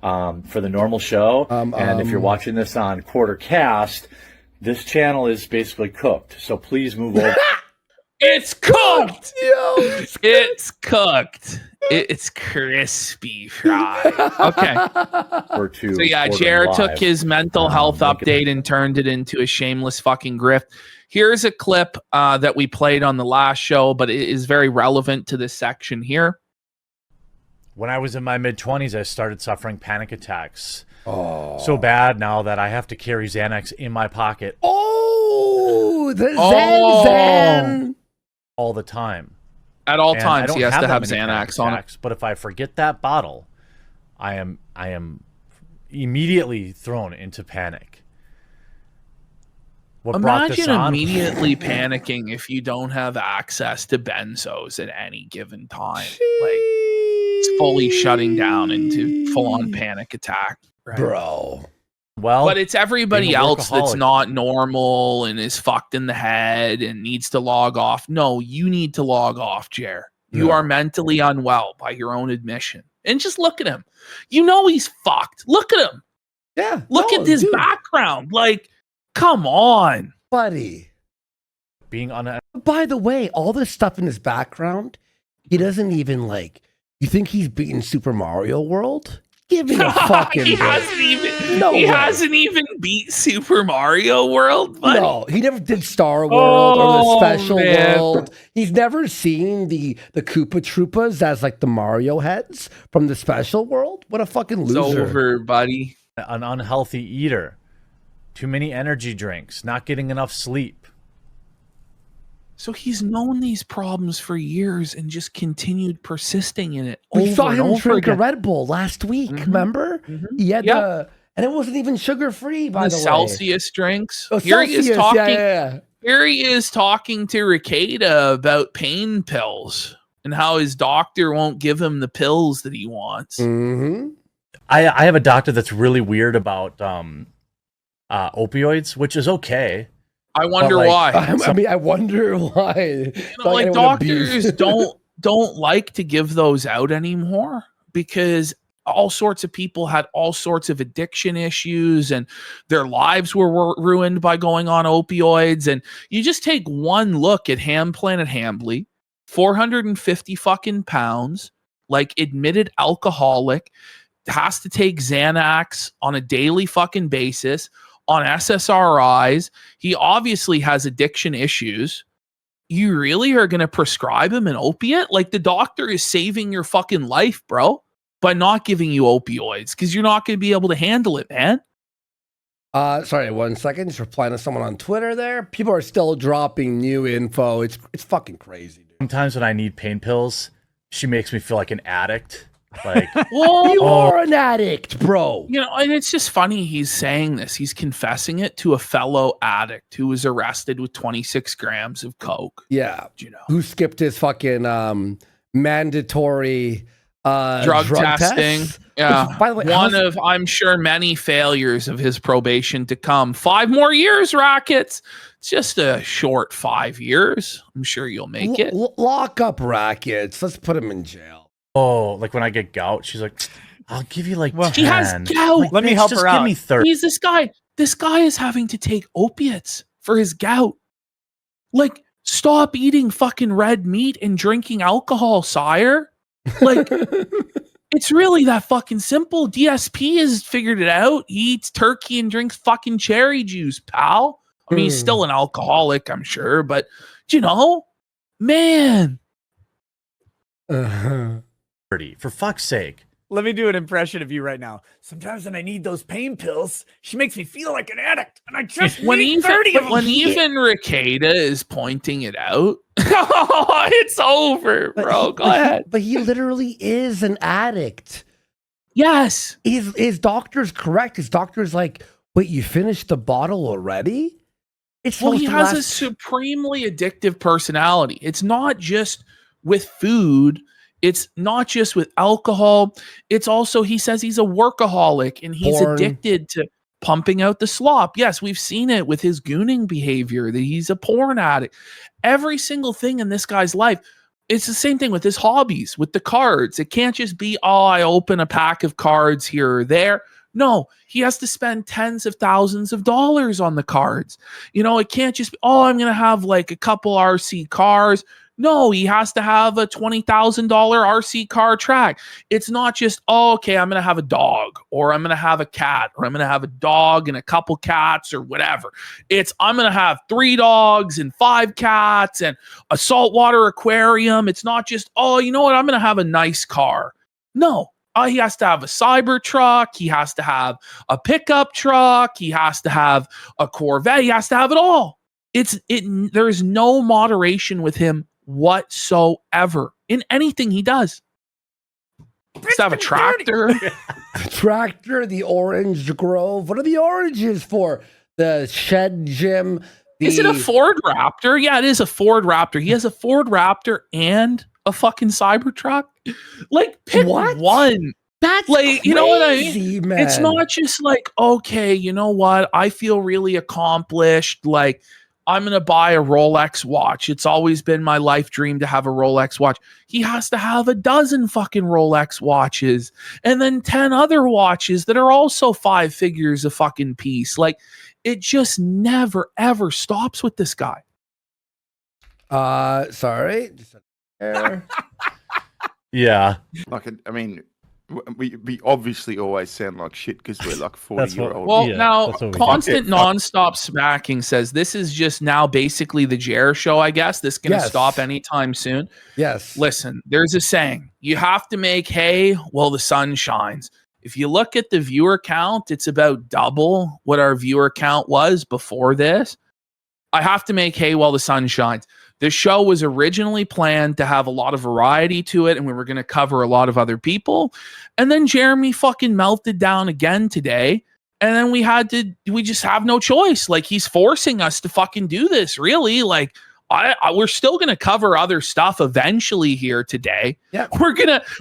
For the normal show. And if you're watching this on Quartercast, this channel is basically cooked. So please move over. It's cooked. Yo, It's cooked. It's crispy fried. Okay. So yeah, Jared took his mental health update and turned it into a shameless fucking grift. Here's a clip that we played on the last show, but it is very relevant to this section here. When I was in my mid-20s, I started suffering panic attacks. So bad now that I have to carry Xanax in my pocket the Zan. all the time. At all And I times, don't he has to that have many panic Xanax on it. attacks, but if I forget that bottle, I am immediately thrown into panic. What brought this Imagine on? immediately panicking if you don't have access to benzos at any given time. Like, it's fully shutting down into full-on panic attack. Right? Bro. Well, But it's everybody being a else that's workaholic. not normal and is fucked in the head and needs to log off. No, you need to log off, Jer. You No. are mentally unwell by your own admission. And just look at him. You know he's fucked. Look at him. Yeah. Look no, at his dude, background. Like, come on. buddy. being on a By the way, all this stuff in his background, he doesn't even like. You think he's beaten Super Mario World? Give me a fucking he break. hasn't even beat Super Mario World, buddy. No, he never did Star World or the Oh, Special man. World. He's never seen the Koopa Troopas as like the Mario heads from the Special World. What a fucking It's loser! over, buddy. an unhealthy eater, too many energy drinks, not getting enough sleep. So he's known these problems for years and just continued persisting in it. We over saw and him over drink a again. Red Bull last week. Mhm. Remember? Mhm. He had Yep. and it wasn't even sugar free. By The the way, Celsius drinks. Oh, Here he is Celsius, talking. yeah. Here he is talking to Ricada about pain pills and how his doctor won't give him the pills that he wants. Mm-hmm. I have a doctor that's really weird about opioids, which is okay. I wonder like, why. I mean, I wonder why. Like doctors don't like to give those out anymore because all sorts of people had all sorts of addiction issues and their lives were ruined by going on opioids. And you just take one look at Planet Hambly, 450 fucking pounds, like admitted alcoholic, has to take Xanax on a daily fucking basis, on SSRIs. He obviously has addiction issues. You really are going to prescribe him an opiate? Like, the doctor is saving your fucking life, bro, by not giving you opioids because you're not going to be able to handle it, man. Sorry, 1 second. Just replying to someone on Twitter there. People are still dropping new info. It's fucking crazy, dude. Sometimes when I need pain pills, she makes me feel like an addict. Like, Well, You are an addict, bro. you know, and it's just funny he's saying this. He's confessing it to a fellow addict who was arrested with 26 grams of coke. Yeah. You know, Who skipped his fucking mandatory drug testing. tests? Yeah. Which, by the way, One of, I'm sure, many failures of his probation to come. 5 more years, Rockets. It's just a short 5 years. I'm sure you'll make it. Lock up Rackets. Let's put him in jail. oh, like when I get gout, she's like, I'll give you like 10. She has gout. Like, Let me bitch, help just her give out. me 30. He's this guy. This guy is having to take opiates for his gout. Like, stop eating fucking red meat and drinking alcohol, sire. Like, it's really that fucking simple. DSP has figured it out. He eats turkey and drinks fucking cherry juice, pal. I mean, he's still an alcoholic, I'm sure, but you know, man. For fuck's sake. Let me do an impression of you right now. Sometimes when I need those pain pills, she makes me feel like an addict, and I just need 30 of them. When even Ricada is pointing it out, it's over, bro. Go ahead. But he literally is an addict. Yes. His doctor's correct. His doctor's like, wait, you finished the bottle already? It's Well, he supposed to has a last- supremely addictive personality. It's not just with food. It's not just with alcohol. It's also, he says he's a workaholic and he's Porn. addicted to pumping out the slop. Yes, we've seen it with his gooning behavior, that he's a porn addict. Every single thing in this guy's life, it's the same thing with his hobbies, with the cards. It can't just be, oh, I open a pack of cards here or there. No, he has to spend tens of thousands of dollars on the cards. You know, it can't just be, oh, I'm going to have like a couple RC cars. No, he has to have a $20,000 RC car track. It's not just, oh, okay, I'm going to have a dog, or I'm going to have a cat, or I'm going to have a dog and a couple cats, or whatever. It's, I'm going to have 3 dogs and 5 cats and a saltwater aquarium. It's not just, oh, you know what, I'm going to have a nice car. No, he has to have a cyber truck. He has to have a pickup truck. He has to have a Corvette. He has to have it all. There is no moderation with him whatsoever in anything he does. He has to have a tractor. Tractor, the Orange Grove. What are the oranges for? The shed gym. Is it a Ford Raptor? Yeah, it is a Ford Raptor. He has a Ford Raptor and a fucking Cybertruck. Like, pick one. That's like, crazy, you know what I mean? man. It's not just like, okay, you know what? I feel really accomplished. Like, I'm going to buy a Rolex watch. It's always been my life dream to have a Rolex watch. He has to have a dozen fucking Rolex watches and then 10 other watches that are also 5 figures a fucking piece. Like, it just never, ever stops with this guy. Sorry. Yeah. Like, I mean, we obviously always sound like shit because we're like 40-year-old. Well, Yeah, now, that's what we constant nonstop smacking says this is just now basically the Jer show, I guess. This going to stop anytime soon. Yes. Listen, there's a saying. You have to make hay while the sun shines. If you look at the viewer count, it's about double what our viewer count was before this. I have to make hay while the sun shines. This show was originally planned to have a lot of variety to it, and we were going to cover a lot of other people. And then Jeremy fucking melted down again today. And then we just have no choice. Like, he's forcing us to fucking do this, really. Like, we're still going to cover other stuff eventually here today. Yeah.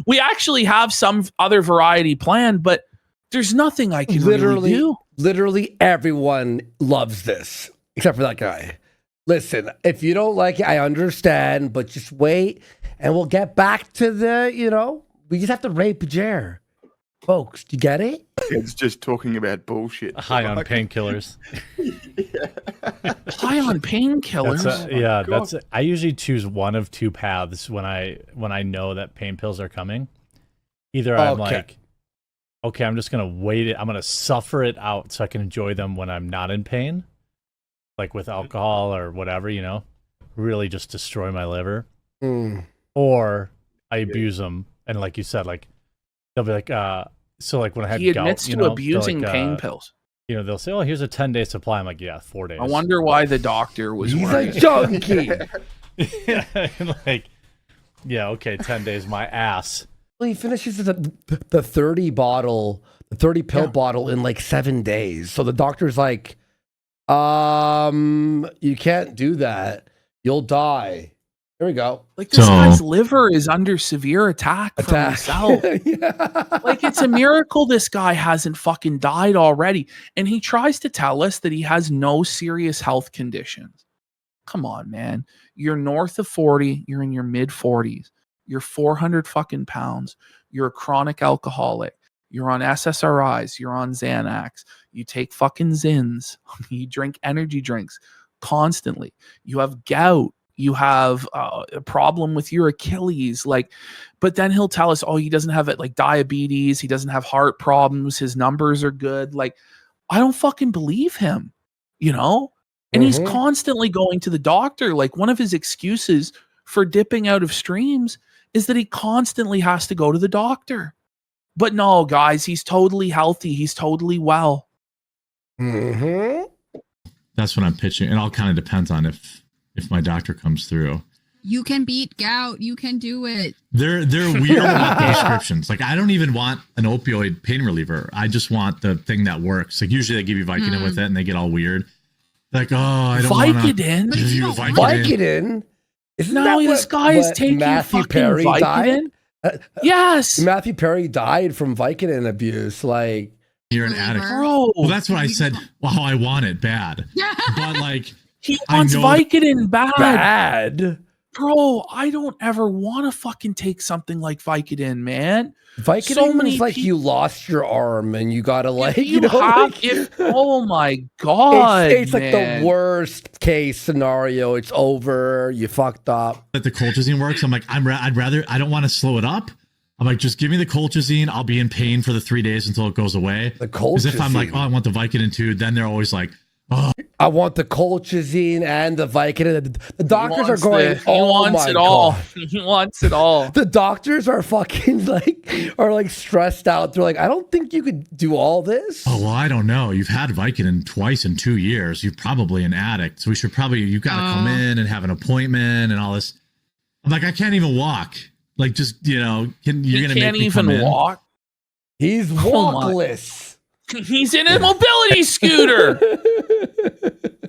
We actually have some other variety planned, but there's nothing I can really do. Literally everyone loves this, except for that guy. Listen, if you don't like it, I understand, but just wait and we'll get back to we just have to rape Jer. Folks, do you get it? It's just talking about bullshit. High on painkillers. High on painkillers? I usually choose one of 2 paths when I know that pain pills are coming. Either I'm like, okay, I'm just going to wait it. I'm going to suffer it out so I can enjoy them when I'm not in pain. Like with alcohol or whatever, really just destroy my liver. Or I abuse them. And like you said, like, they'll be like, so like when I had he admits to abusing pain pills. They'll say, oh, here's a 10-day supply. I'm like, yeah, 4 days. I wonder why the doctor was worried. He's a junkie. Like, yeah, okay, 10 days, my ass. Well, he finishes the 30 bottle, the 30 pill bottle in like 7 days. So the doctor's like, you can't do that. You'll die. Here we go. Like, this guy's liver is under severe attack from himself. Like, it's a miracle this guy hasn't fucking died already. And he tries to tell us that he has no serious health conditions. Come on, man. You're north of 40. You're in your mid 40s. You're 400 fucking pounds. You're a chronic alcoholic. You're on SSRIs. You're on Xanax. You take fucking Zins. You drink energy drinks constantly. You have gout. You have a problem with your Achilles. Like, but then he'll tell us, oh, he doesn't have it, like diabetes. He doesn't have heart problems. His numbers are good. Like, I don't fucking believe him, And he's constantly going to the doctor. Like, one of his excuses for dipping out of streams is that he constantly has to go to the doctor. But no, guys, he's totally healthy. He's totally well. That's what I'm pitching. It all kind of depends on if my doctor comes through. You can beat gout. You can do it. They're weird about prescriptions. Like, I don't even want an opioid pain reliever. I just want the thing that works. Like, usually they give you Vicodin with it and they get all weird. Like, oh, I don't want to give you Vicodin? No, this guy is taking Matthew fucking Perry Vicodin. Yes. Matthew Perry died from Vicodin abuse. Like, you're an addict. Bro. Well, that's what I said. Wow, I want it bad. But like, he wants Vicodin bad. bro, I don't ever want to fucking take something like Vicodin, man. Vicodin is like you lost your arm and you gotta like oh my god, it's like the worst case scenario. It's over. You fucked up. That the colchicine works. I'm like, I'd rather. I don't want to slow it up. I'm like, just give me the colchicine. I'll be in pain for the 3 days until it goes away. The colchicine. Because if I'm like, oh, I want the Vicodin too, then they're always like, oh, I want the colchicine and the Vicodin. The doctors are going, he wants it all. He wants it all. The doctors are fucking like stressed out. They're like, I don't think you could do all this. Oh, well, I don't know. You've had Vicodin twice in 2 years. You're probably an addict. So you've got to come in and have an appointment and all this. I'm like, I can't even walk. Like, just, you're going to make me come in. Walk. He's walkless. He's in a mobility scooter.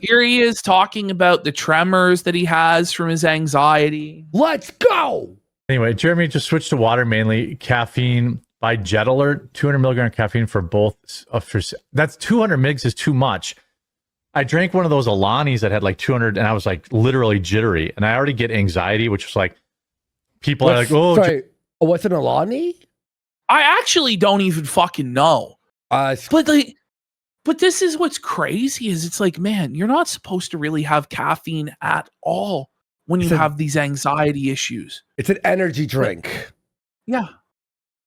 Here he is talking about the tremors that he has from his anxiety. Let's go. Anyway, Jeremy just switched to water, mainly caffeine by Jet Alert, 200 milligram caffeine for both. That's 200 mgs is too much. I drank one of those Alanis that had like 200 and I was like literally jittery. And I already get anxiety, which was like, people are like, oh, sorry. What's an Alani? I actually don't even fucking know. But this is what's crazy is it's like, man, you're not supposed to really have caffeine at all when you have these anxiety issues. It's an energy drink. Yeah.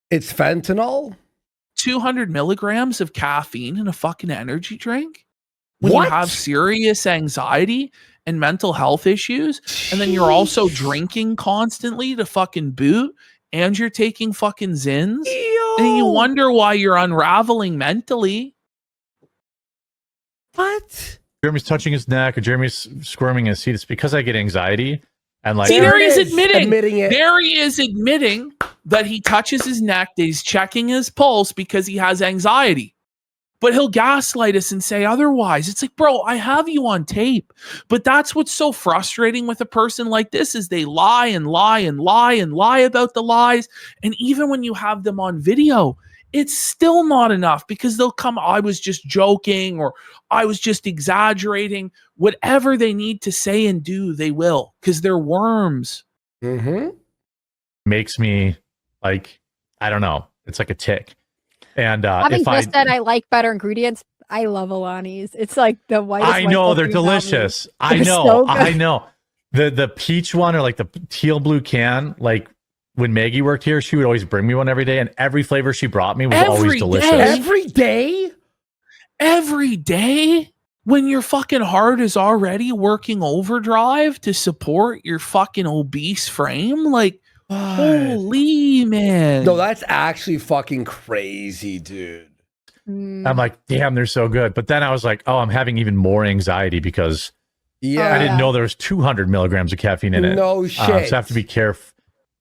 It's fentanyl. 200 milligrams of caffeine in a fucking energy drink when you have serious anxiety and mental health issues. And then you're also drinking constantly to fucking boot and you're taking fucking Zins. And you wonder why you're unraveling mentally. What? Jeremy's touching his neck or Jeremy's squirming his seat. It's because I get anxiety. And like, see, there he is admitting it. There he is admitting that he touches his neck, that he's checking his pulse because he has anxiety. But he'll gaslight us and say otherwise. It's like, bro, I have you on tape. But that's what's so frustrating with a person like this is they lie and lie and lie and lie about the lies. And even when you have them on video, it's still not enough because they'll come, I was just joking or I was just exaggerating. Whatever they need to say and do, they will because they're worms. Mm-hmm. Makes me like, I don't know. It's like a tick. And having just said I like better ingredients, I love Alani's. It's like the whitest. I know they're delicious. I know. So I know. The peach one or like the teal blue can, like when Maggie worked here, she would always bring me one every day, and every flavor she brought me was always delicious. Every day? Every day? When your fucking heart is already working overdrive to support your fucking obese frame? Like, holy man. No, that's actually fucking crazy, dude. I'm like, damn, they're so good. But then I was like, oh, I'm having even more anxiety because I didn't know there was 200 milligrams of caffeine in it. No shit. So I have to be careful.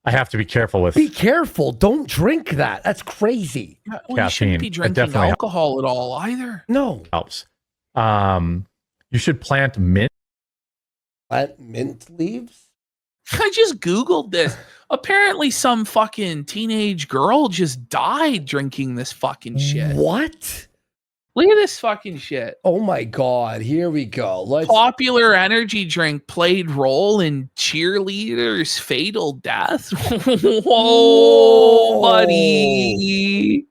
I have to be careful with. Be careful. Don't drink that. That's crazy. Well, you shouldn't be drinking alcohol at all either. No. Helps. You should plant mint. Plant mint leaves? I just Googled this. Apparently some fucking teenage girl just died drinking this fucking shit. What? Look at this fucking shit. Oh my God. Here we go. Popular energy drink played role in cheerleader's fatal death. Whoa, buddy.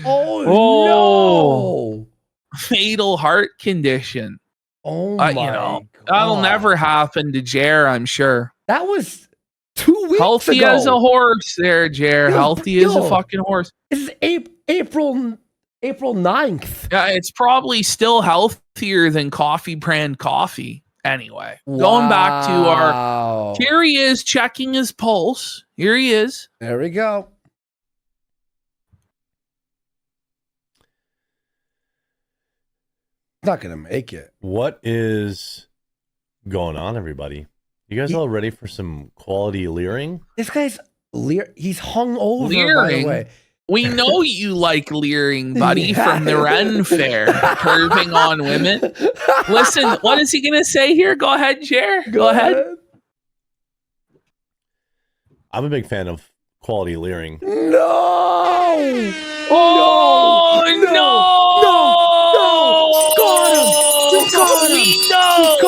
Oh, no. Fatal heart condition. Oh my God. That'll never happen to Jer, I'm sure. That was 2 weeks Healthy ago. as a horse there, Jer. Healthy as a fucking horse. This is April 9th. Yeah, it's probably still healthier than coffee brand coffee. Anyway, going back to our... Here he is checking his pulse. Here he is. There we go. Not going to make it. What is going on, everybody? You guys all ready for some quality leering? This guy's he's hung over, by the way. We know you like leering, buddy, from the Ren Fair, curving on women. Listen, what is he going to say here? Go ahead, Jer. Go ahead. I'm a big fan of quality leering. No! Oh, no! Got him! We know!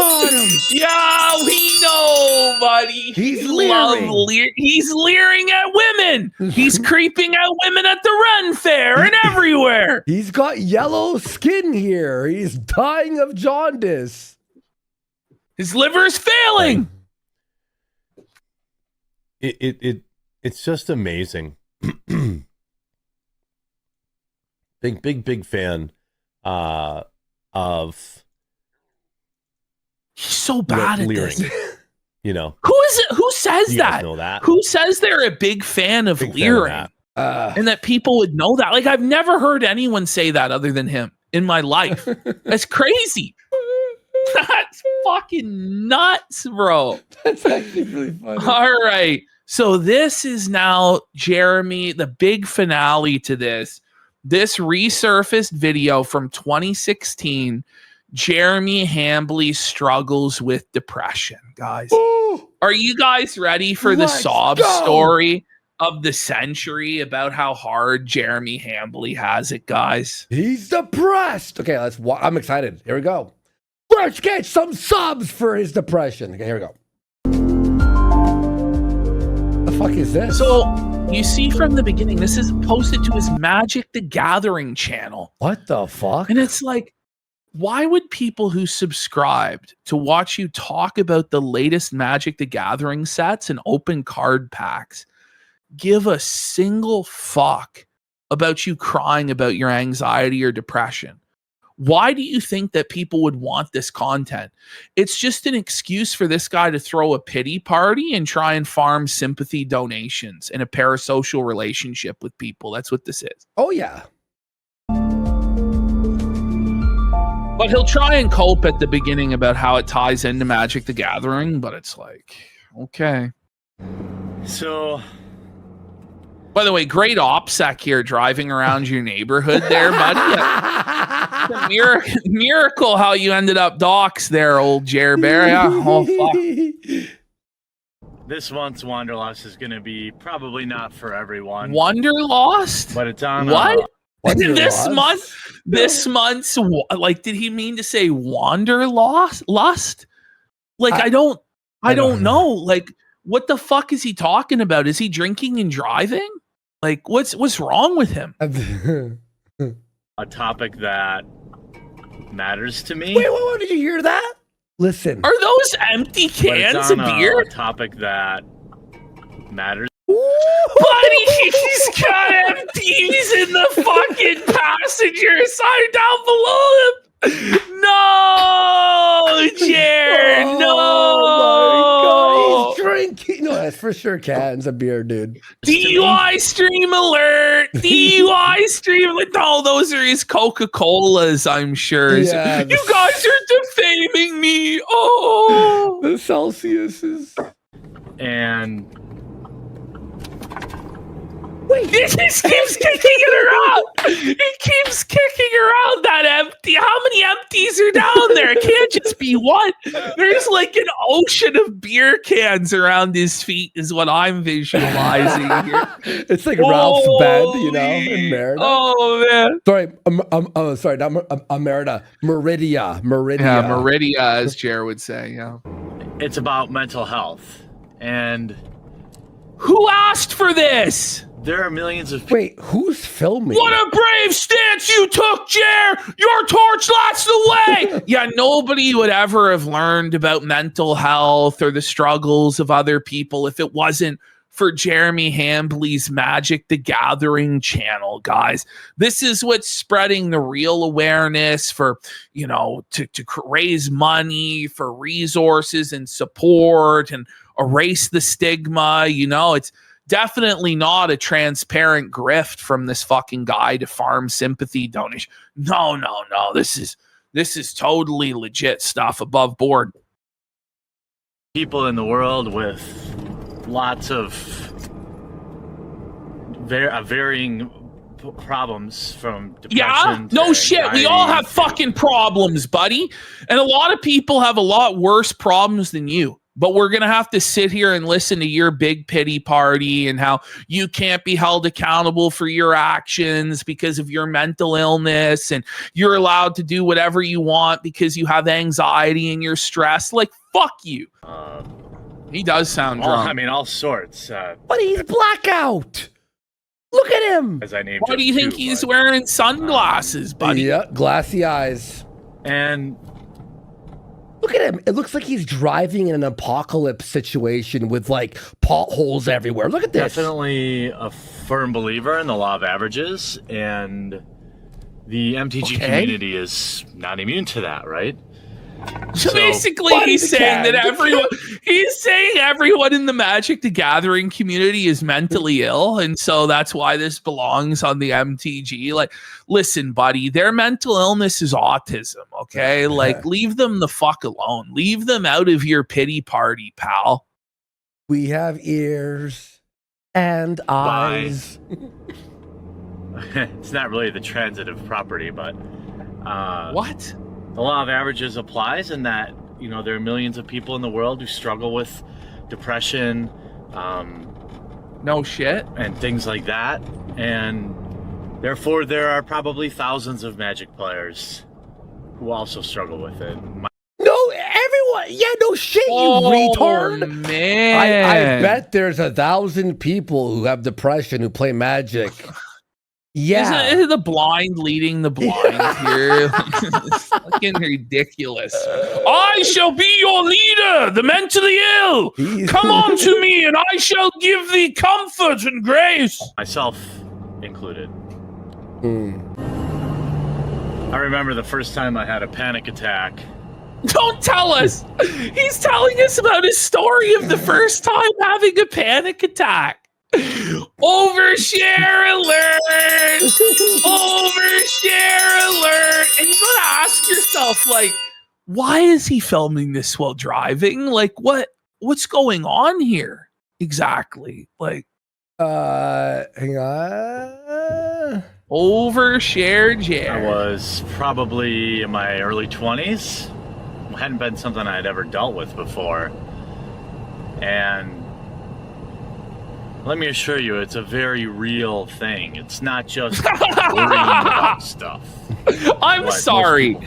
Yeah, we know, buddy. He's leering. He's leering at women. He's creeping at women at the Ren Fair and everywhere. He's got yellow skin here. He's dying of jaundice. His liver's failing. It's just amazing. big fan of. He's so bad at leering. this. You know, who is it? Who says you that? guys know that? Who says they're a big fan of leering? And that people would know that? Like, I've never heard anyone say that other than him in my life. That's crazy. That's fucking nuts, bro. That's actually really funny. All right. So this is now, Jeremy, the big finale to this. This resurfaced video from 2016. Jeremy Hambly struggles with depression, guys. Ooh. Are you guys ready for the sob story of the century about how hard Jeremy Hambly has it, guys? He's depressed. Okay, I'm excited. Here we go. Let's get some subs for his depression. Okay, here we go. The fuck is this? So you see from the beginning, this is posted to his Magic the Gathering channel. What the fuck? And it's like, why would people who subscribed to watch you talk about the latest Magic the Gathering sets and open card packs give a single fuck about you crying about your anxiety or depression? Why do you think that people would want this content? It's just an excuse for this guy to throw a pity party and try and farm sympathy donations in a parasocial relationship with people. That's what this is. Oh, yeah. But he'll try and cope at the beginning about how it ties into Magic the Gathering, but it's like, okay. So, by the way, great OPSEC here driving around your neighborhood there, buddy. It's a miracle how you ended up docks there, old Jer Bear. Yeah. Oh, fuck. This month's Wanderlust is going to be probably not for everyone. Wanderlust? But it's on what? This month's, like, did he mean to say Wanderlust? Like, I don't know. Like, what the fuck is he talking about? Is he drinking and driving? Like, what's wrong with him? a topic that matters to me. Wait, did you hear that? Listen. Are those empty cans of beer? A topic that matters. Buddy, he's got empties in the fucking passenger side down below him. No, Jared, no. Oh my God, he's drinking. No, that's for sure cans of beer, dude. DUI stream alert. DUI stream alert. No, those are his Coca-Colas, I'm sure. Yeah, you guys are defaming me. Oh. The Celsiuses. And wait, it just keeps kicking it around. It keeps kicking around that empty. How many empties are down there? It can't just be one. There's like an ocean of beer cans around his feet is what I'm visualizing here. It's like Ralph's bed, you know, in Merida. Oh, man. Sorry, not Merida. Meridia. Yeah, Meridia, as Jer would say, yeah. It's about mental health. And who asked for this? There are millions of... Wait, who's filming? What a brave stance you took, Jer! Your torch lights the way! Yeah, nobody would ever have learned about mental health or the struggles of other people if it wasn't for Jeremy Hambly's Magic the Gathering channel, guys. This is what's spreading the real awareness for, you know, to raise money for resources and support and erase the stigma. You know, it's definitely not a transparent grift from this fucking guy to farm sympathy donation. No. This is totally legit stuff above board. People in the world with lots of varying problems, from depression no shit. anxiety. We all have fucking problems, buddy. And a lot of people have a lot worse problems than you. But we're going to have to sit here and listen to your big pity party and how you can't be held accountable for your actions because of your mental illness, and you're allowed to do whatever you want because you have anxiety and you're stressed. Like, fuck you. He does sound drunk. I mean, all sorts. But he's blackout. Look at him. As I named. Why do you think he's wearing sunglasses, buddy? Yeah, glassy eyes. And look at him. It looks like he's driving in an apocalypse situation with like potholes everywhere. Look at this. Definitely a firm believer in the law of averages, and the MTG community is not immune to that, right? So basically, he's saying that everyone in the Magic the Gathering community is mentally ill, and so that's why this belongs on the MTG. Like, listen, buddy, their mental illness is autism, okay? Like, leave them the fuck alone. Leave them out of your pity party, pal. We have ears and eyes. It's not really the transitive property, but what? The law of averages applies in that, you know, there are millions of people in the world who struggle with depression, no shit, and things like that, and therefore there are probably thousands of Magic players who also struggle with it. No, everyone. Yeah, no shit, you retard. Man, I bet there's 1,000 people who have depression who play Magic. Yeah. Isn't the blind leading the blind here? It's fucking ridiculous. I shall be your leader, the mentally ill. Come on to me, and I shall give thee comfort and grace. Myself included. I remember the first time I had a panic attack. Don't tell us. He's telling us about his story of the first time having a panic attack. Overshare alert! Overshare alert! And you gotta ask yourself, like, why is he filming this while driving? Like, what's going on here exactly? Like, hang on. Overshare Jer. I was probably in my early 20s. It hadn't been something I'd ever dealt with before, and let me assure you, it's a very real thing. It's not just worrying about stuff. I'm sorry,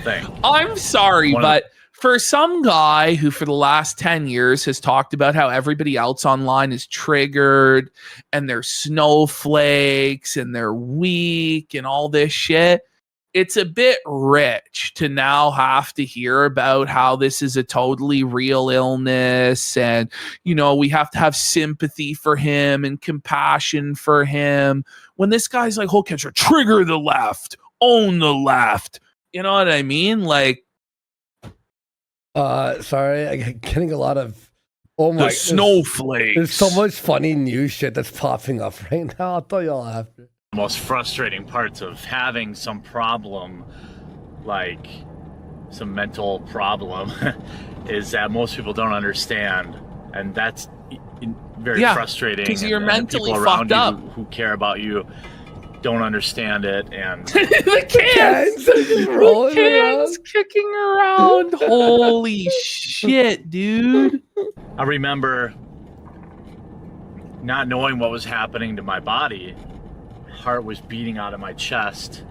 but for some guy who for the last 10 years has talked about how everybody else online is triggered and they're snowflakes and they're weak and all this shit, it's a bit rich to now have to hear about how this is a totally real illness, and, you know, we have to have sympathy for him and compassion for him when this guy's like, "Whole catcher, trigger the left, own the left." You know what I mean? Like, sorry, I'm getting a lot of the snowflakes. There's so much funny new shit that's popping up right now. I'll tell you all after. The most frustrating parts of having some problem, like some mental problem, is that most people don't understand, and that's very frustrating. Because you're mentally people around fucked up. who care about you don't understand it, and the cans kicking around. Holy shit, dude! I remember not knowing what was happening to my body. Heart was beating out of my chest.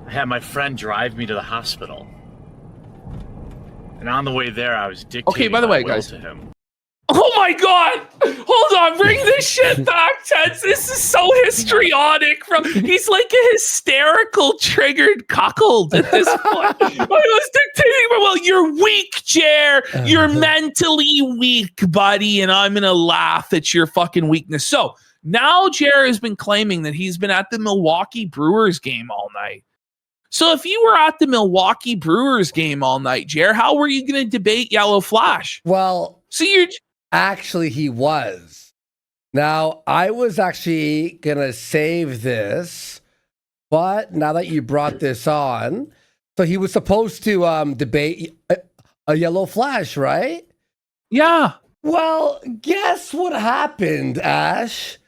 I had my friend drive me to the hospital, and on the way there, I was dictating. Okay, by the way, guys, to him. Oh my god! Hold on, bring this shit back, Teds. This is so histrionic. He's like a hysterical, triggered cuckold at this point. I was dictating, well, you're weak, Jer. You're mentally weak, buddy, and I'm gonna laugh at your fucking weakness. So now Jer has been claiming that he's been at the Milwaukee Brewers game all night. So if you were at the Milwaukee Brewers game all night, Jer, how were you going to debate Yellow Flash? Well, so you're actually, he was. Now, I was actually going to save this, but now that you brought this on, so he was supposed to debate a Yellow Flash, right? Yeah. Well, guess what happened, Ash?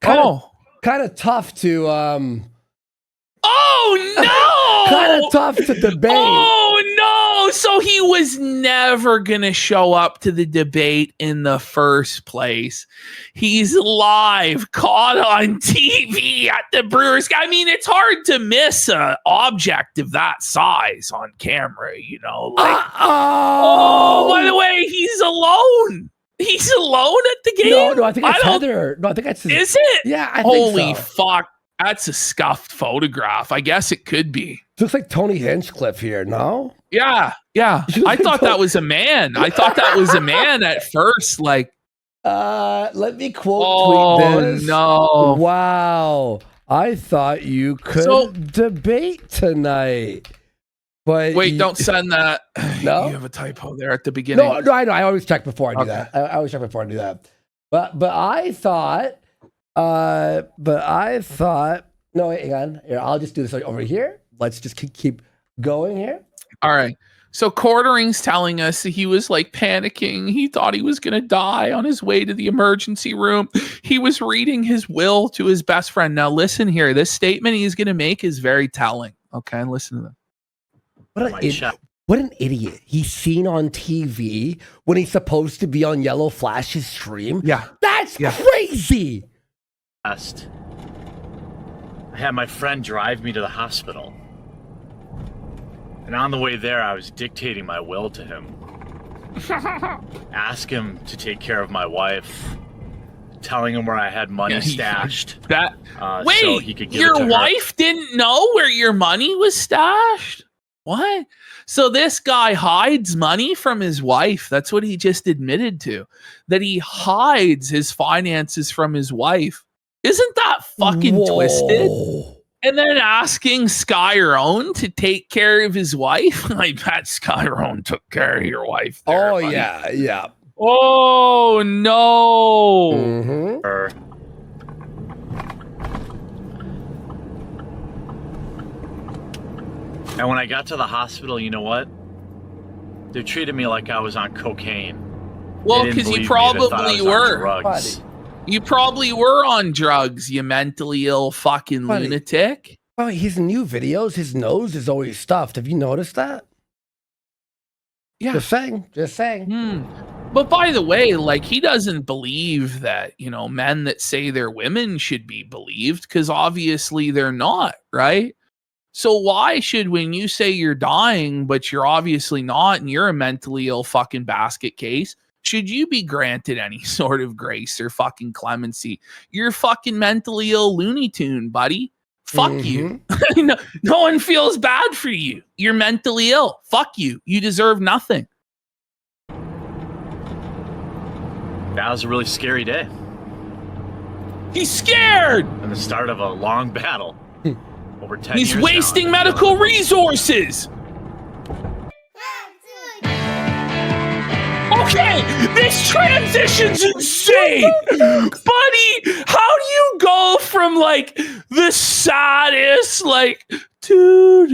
Kind of tough to Oh no! Kind of tough to debate. Oh Oh, so he was never going to show up to the debate in the first place. He's live, caught on TV at the Brewers. I mean, it's hard to miss an object of that size on camera, you know. Like, oh, by the way, he's alone. He's alone at the game? No, I think it's Heather. No, I think that's... Is it? Yeah, I think so. Holy fuck. That's a scuffed photograph. I guess it could be. Looks like Tony Hinchcliffe here, no? Yeah. I thought that was a man. I thought that was a man at first. Like, let me quote tweet this. No. Wow. I thought you could debate tonight. But wait, don't send that. No? You have a typo there at the beginning. No, I know. I always check before I do that. I always check before I do that. But I thought, no, wait, hang on. Here, I'll just do this over here. Let's just keep going here. All right. So Quartering'S telling us that he was like panicking. He thought he was going to die on his way to the emergency room. He was reading his will to his best friend. Now listen here. This statement he's going to make is very telling. Okay, listen to them. What an idiot. He's seen on TV when he's supposed to be on Yellow Flash's stream. Yeah. That's crazy. I had my friend drive me to the hospital. And on the way there, I was dictating my will to him. Ask him to take care of my wife. Telling him where I had money stashed. Wait, so he could give your it to wife didn't know where your money was stashed? What? So this guy hides money from his wife. That's what he just admitted to. That he hides his finances from his wife. Isn't that fucking twisted? And then asking Skyrone to take care of his wife. I bet Skyrone took care of your wife. There, buddy. Yeah. Oh no. Mm-hmm. And when I got to the hospital, you know what? They treated me like I was on cocaine. Well, because you probably were. You probably were on drugs, you mentally ill fucking lunatic. Oh, his new videos, his nose is always stuffed. Have you noticed that? Yeah. Just saying. But by the way, like, he doesn't believe that, you know, men that say they're women should be believed, because obviously they're not, right? So why should, when you say you're dying, but you're obviously not, and you're a mentally ill fucking basket case, should you be granted any sort of grace or fucking clemency? You're fucking mentally ill Looney Tune, buddy. Fuck you. No one feels bad for you. You're mentally ill. Fuck you. You deserve nothing. That was a really scary day. He's scared. And the start of a long battle. Over 10 years. He's wasting medical resources. Okay, this transition's insane. Buddy, how do you go from like the saddest, like, oh,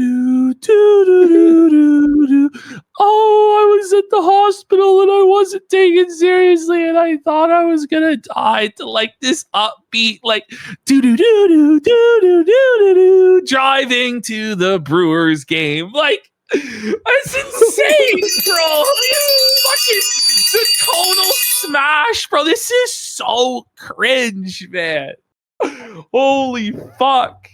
I was at the hospital and I wasn't taken seriously and I thought I was gonna die, to like this upbeat, like, driving to the Brewers game. Like, that's insane, bro. Fucking the total smash, bro. This is so cringe, man. Holy fuck.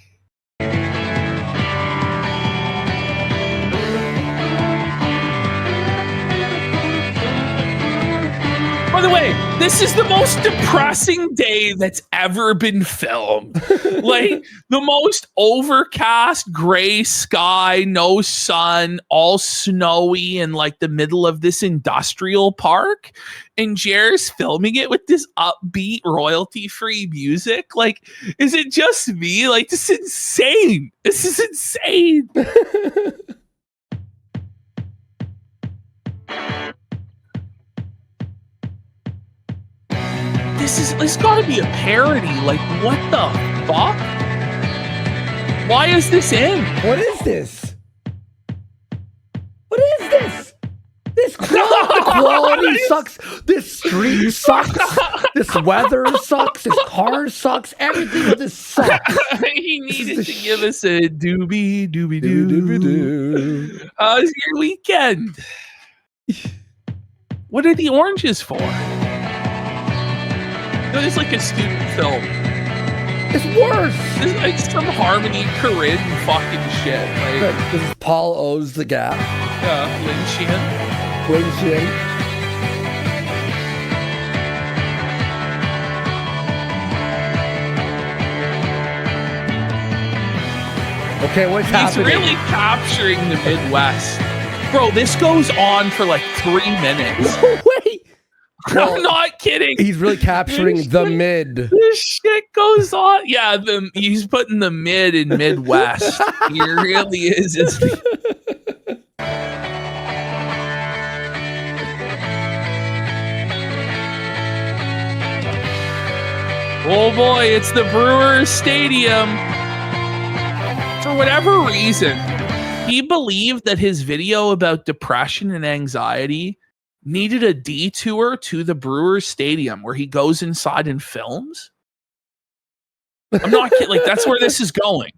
By the way, this is the most depressing day that's ever been filmed. Like, the most overcast gray sky, no sun, all snowy in like the middle of this industrial park. And Jer's filming it with this upbeat, royalty-free music. Like, is it just me? Like, this is insane. This is insane. It's gotta be a parody. Like, what the fuck? Why is this in? What is this? What is this? This quality sucks. This stream sucks. This weather sucks. This car sucks. Everything with this sucks. He needed to give us a doobie doo. How's your weekend? What are the oranges for? It's like a student film. It's worse. It's like some Harmony Korine fucking shit. Like, this is Paul O's The Gap. Lin Shin. Okay, what's happening? He's really capturing the Midwest. Bro, this goes on for like 3 minutes. Wait. I'm not kidding. He's really capturing the mid. This shit goes on. Yeah, he's putting the mid in Midwest. He really is. Oh boy, it's the Brewers Stadium. For whatever reason, he believed that his video about depression and anxiety needed a detour to the Brewers Stadium where he goes inside and films. I'm not kidding. Like, that's where this is going.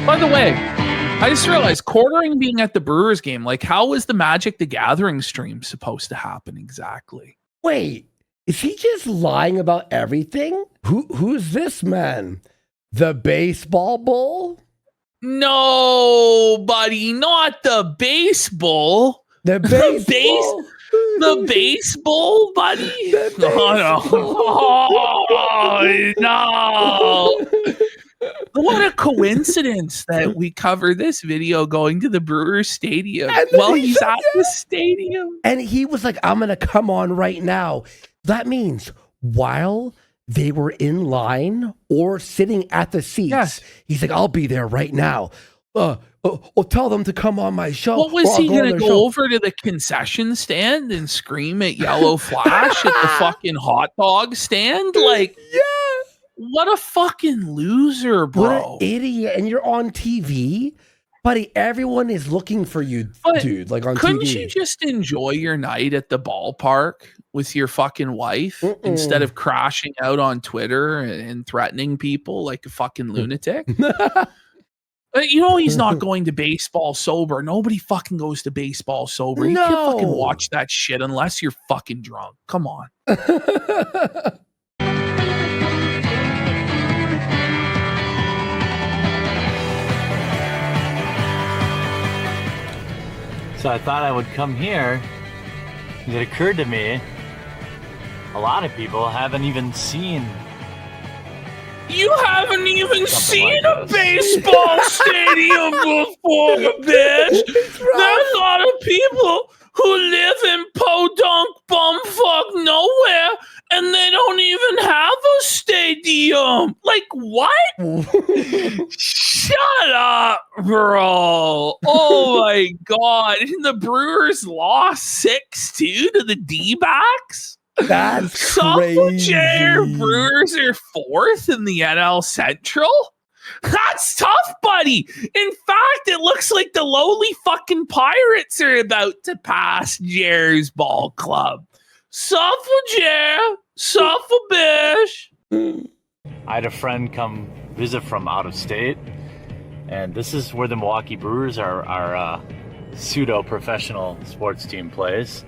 By the way, I just realized Quartering being at the Brewers game, like, how was the Magic the Gathering stream supposed to happen exactly? Wait, is he just lying about everything? Who's this man? The baseball bull? No, buddy, not the baseball. The baseball? The baseball, buddy? The baseball. Oh, no. What a coincidence that we cover this video going to the Brewers Stadium while he's at the stadium. And he was like, I'm going to come on right now. That means while they were in line or sitting at the seats, he's like, I'll be there right now. Or tell them to come on my show. What was he going to go over to the concession stand and scream at Yellow Flash at the fucking hot dog stand? Like, yeah. What a fucking loser, bro. What an idiot. And you're on TV? Buddy, everyone is looking for you, dude, like on couldn't TV. Couldn't you just enjoy your night at the ballpark with your fucking wife instead of crashing out on Twitter and threatening people like a fucking lunatic? You know he's not going to baseball sober. Nobody fucking goes to baseball sober. You can't fucking watch that shit unless you're fucking drunk. Come on. So I thought I would come here. It occurred to me, a lot of people haven't even seen. You haven't even seen a baseball stadium before, bitch. There's a lot of people who live in podunk bumfuck nowhere and they don't even have a stadium. Like, what? Shut up, bro. Oh my God. And the Brewers lost 6-2 to the D-backs? That's crazy. Brewers are 4th in the NL Central? That's tough, buddy. In fact, it looks like the lowly fucking Pirates are about to pass Jer's ball club. Suffer, Jer. Suffer, Bish. I had a friend come visit from out of state, and this is where the Milwaukee Brewers, our pseudo-professional sports team, plays.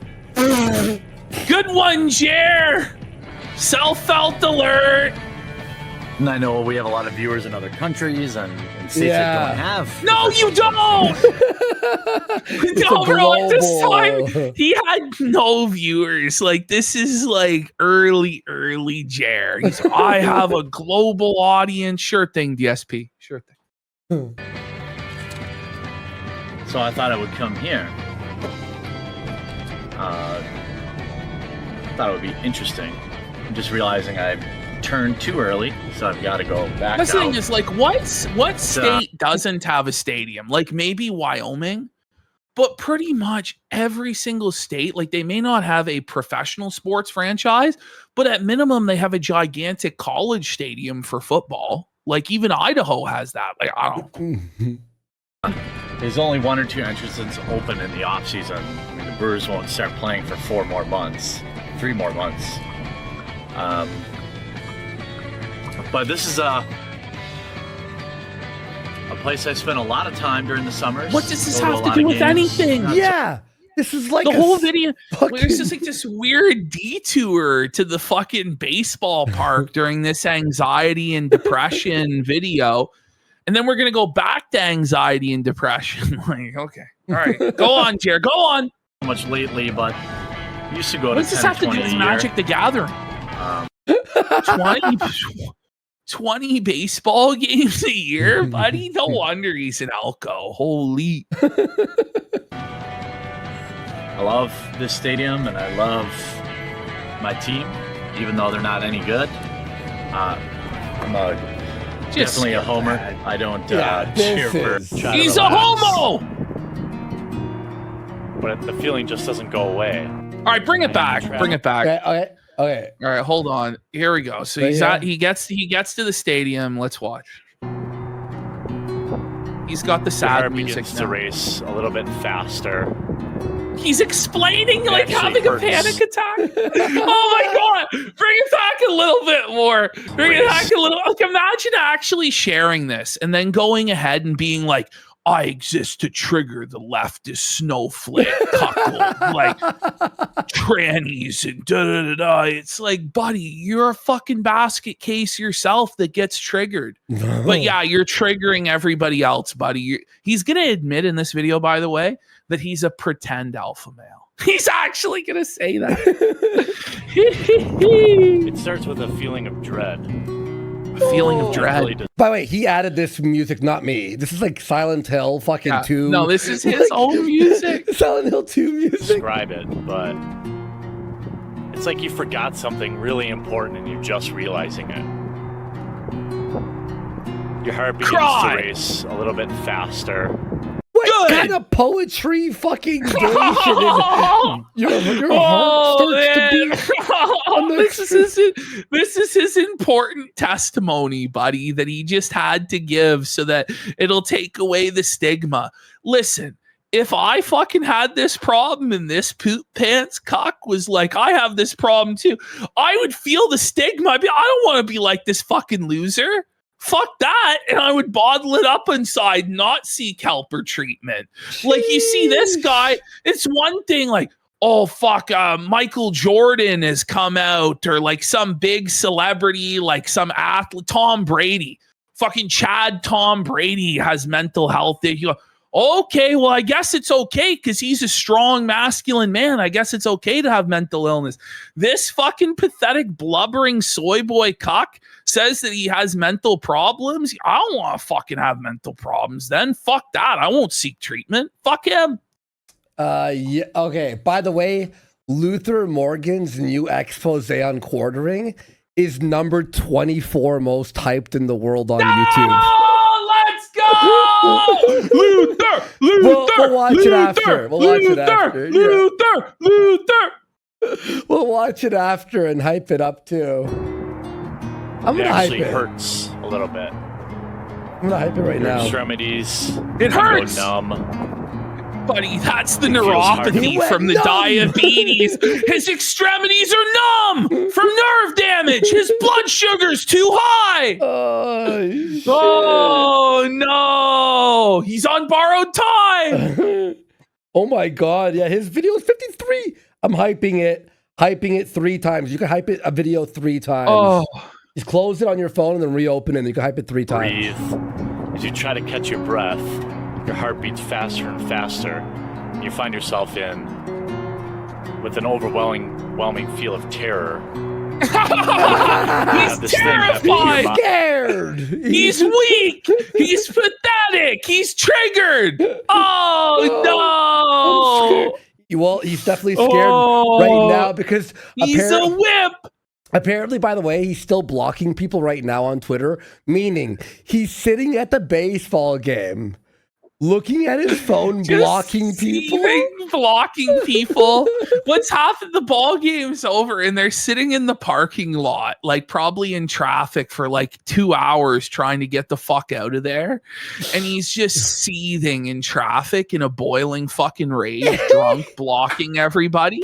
Good one, Jer. Self-felt alert. And I know we have a lot of viewers in other countries and states that don't have. No, you don't. No, bro. At this time, he had no viewers. Like, this is like early Jer. He's like, I have a global audience. Sure thing, DSP. Sure thing. So I thought I would come here. Thought it would be interesting. I'm just realizing I turned too early, so I've got to go back That's the out. thing is, like, what state doesn't have a stadium? Like, maybe Wyoming, but pretty much every single state, like, they may not have a professional sports franchise, but at minimum, they have a gigantic college stadium for football. Like, even Idaho has that. Like, I don't. There's only 1 or 2 entrances open in the off season. I mean, the Brewers won't start playing for 4 more months, 3 more months. But this is a place I spent a lot of time during the summers. What does this have to do with anything? Yeah. This is like the whole video. There's just like this weird detour to the fucking baseball park during this anxiety and depression video. And then we're going to go back to anxiety and depression. Like, okay. All right. Go on, Jared. Go on. Much lately, but I used to go what to does this have to do with Magic the Gathering? 20 baseball games a year, buddy? No wonder he's an Alco. Holy. I love this stadium and I love my team, even though they're not any good. I'm definitely a homer. I don't cheer for Chad. He's a homo! But the feeling just doesn't go away. All right, bring it back. Bring it back. Okay. All right, hold on. Here we go. So he gets to the stadium. Let's watch. He's got the sad music begins to race a little bit faster. He's explaining like having a panic attack. Oh my god! Bring it back a little bit more. Bring it back a little. Like, imagine actually sharing this and then going ahead and being like, I exist to trigger the leftist snowflake cuckold, like trannies and da-da-da-da. It's like, buddy, you're a fucking basket case yourself that gets triggered. But yeah, you're triggering everybody else, buddy. He's going to admit in this video, by the way, that he's a pretend alpha male. He's actually going to say that. It starts with a feeling of dread. Feeling of dread. By the way, he added this music, not me. This is like Silent Hill fucking 2. No, this is his own music. Silent Hill 2 music. Describe it, but it's like you forgot something really important and you're just realizing it. Your heart begins to race a little bit faster. What kind of poetry fucking creation is your heart starts to beat? This is his important testimony, buddy, that he just had to give so that it'll take away the stigma. Listen, if I fucking had this problem and this poop pants cock was like, I have this problem too, I would feel the stigma. I don't want to be like this fucking loser. Fuck that. And I would bottle it up inside, not seek help or treatment. Like, you see this guy, it's one thing like, oh, fuck, Michael Jordan has come out, or like some big celebrity, like some athlete, Tom Brady. Fucking Tom Brady has mental health. You go, okay, well, I guess it's okay because he's a strong, masculine man. I guess it's okay to have mental illness. This fucking pathetic, blubbering soy boy cuck says that he has mental problems. I don't want to fucking have mental problems then. Fuck that. I won't seek treatment. Fuck him. Yeah. Okay. By the way, Luther Morgan's new expose on quartering is number 24 most hyped in the world on YouTube. Let's go! Luther! We'll watch it after. We'll watch it after. Luther! We'll watch it after and hype it up too. I'm gonna hype it. It actually hurts a little bit. I'm gonna hype it right now. Extremities. It hurts. Go numb. Buddy, that's the neuropathy from the diabetes. His extremities are numb from nerve damage. His blood sugar's too high. Oh no, he's on borrowed time. Oh my god, yeah, his video is 53. I'm hyping it 3 times. You can hype it a video 3 times. Oh. Just close it on your phone and then reopen it, and you can hype it 3 times. Breathe. As you try to catch your breath, your heart beats faster and faster. You find yourself with an overwhelming feel of terror. He's terrified. He's scared. He's weak. He's pathetic. He's triggered. Oh no. Well, he's definitely scared right now because he's a whip. Apparently, by the way, he's still blocking people right now on Twitter, meaning he's sitting at the baseball game, looking at his phone, blocking people. Blocking people. Once half of the ball game's over and they're sitting in the parking lot, like probably in traffic for like 2 hours trying to get the fuck out of there. And he's just seething in traffic in a boiling fucking rage, drunk, blocking everybody.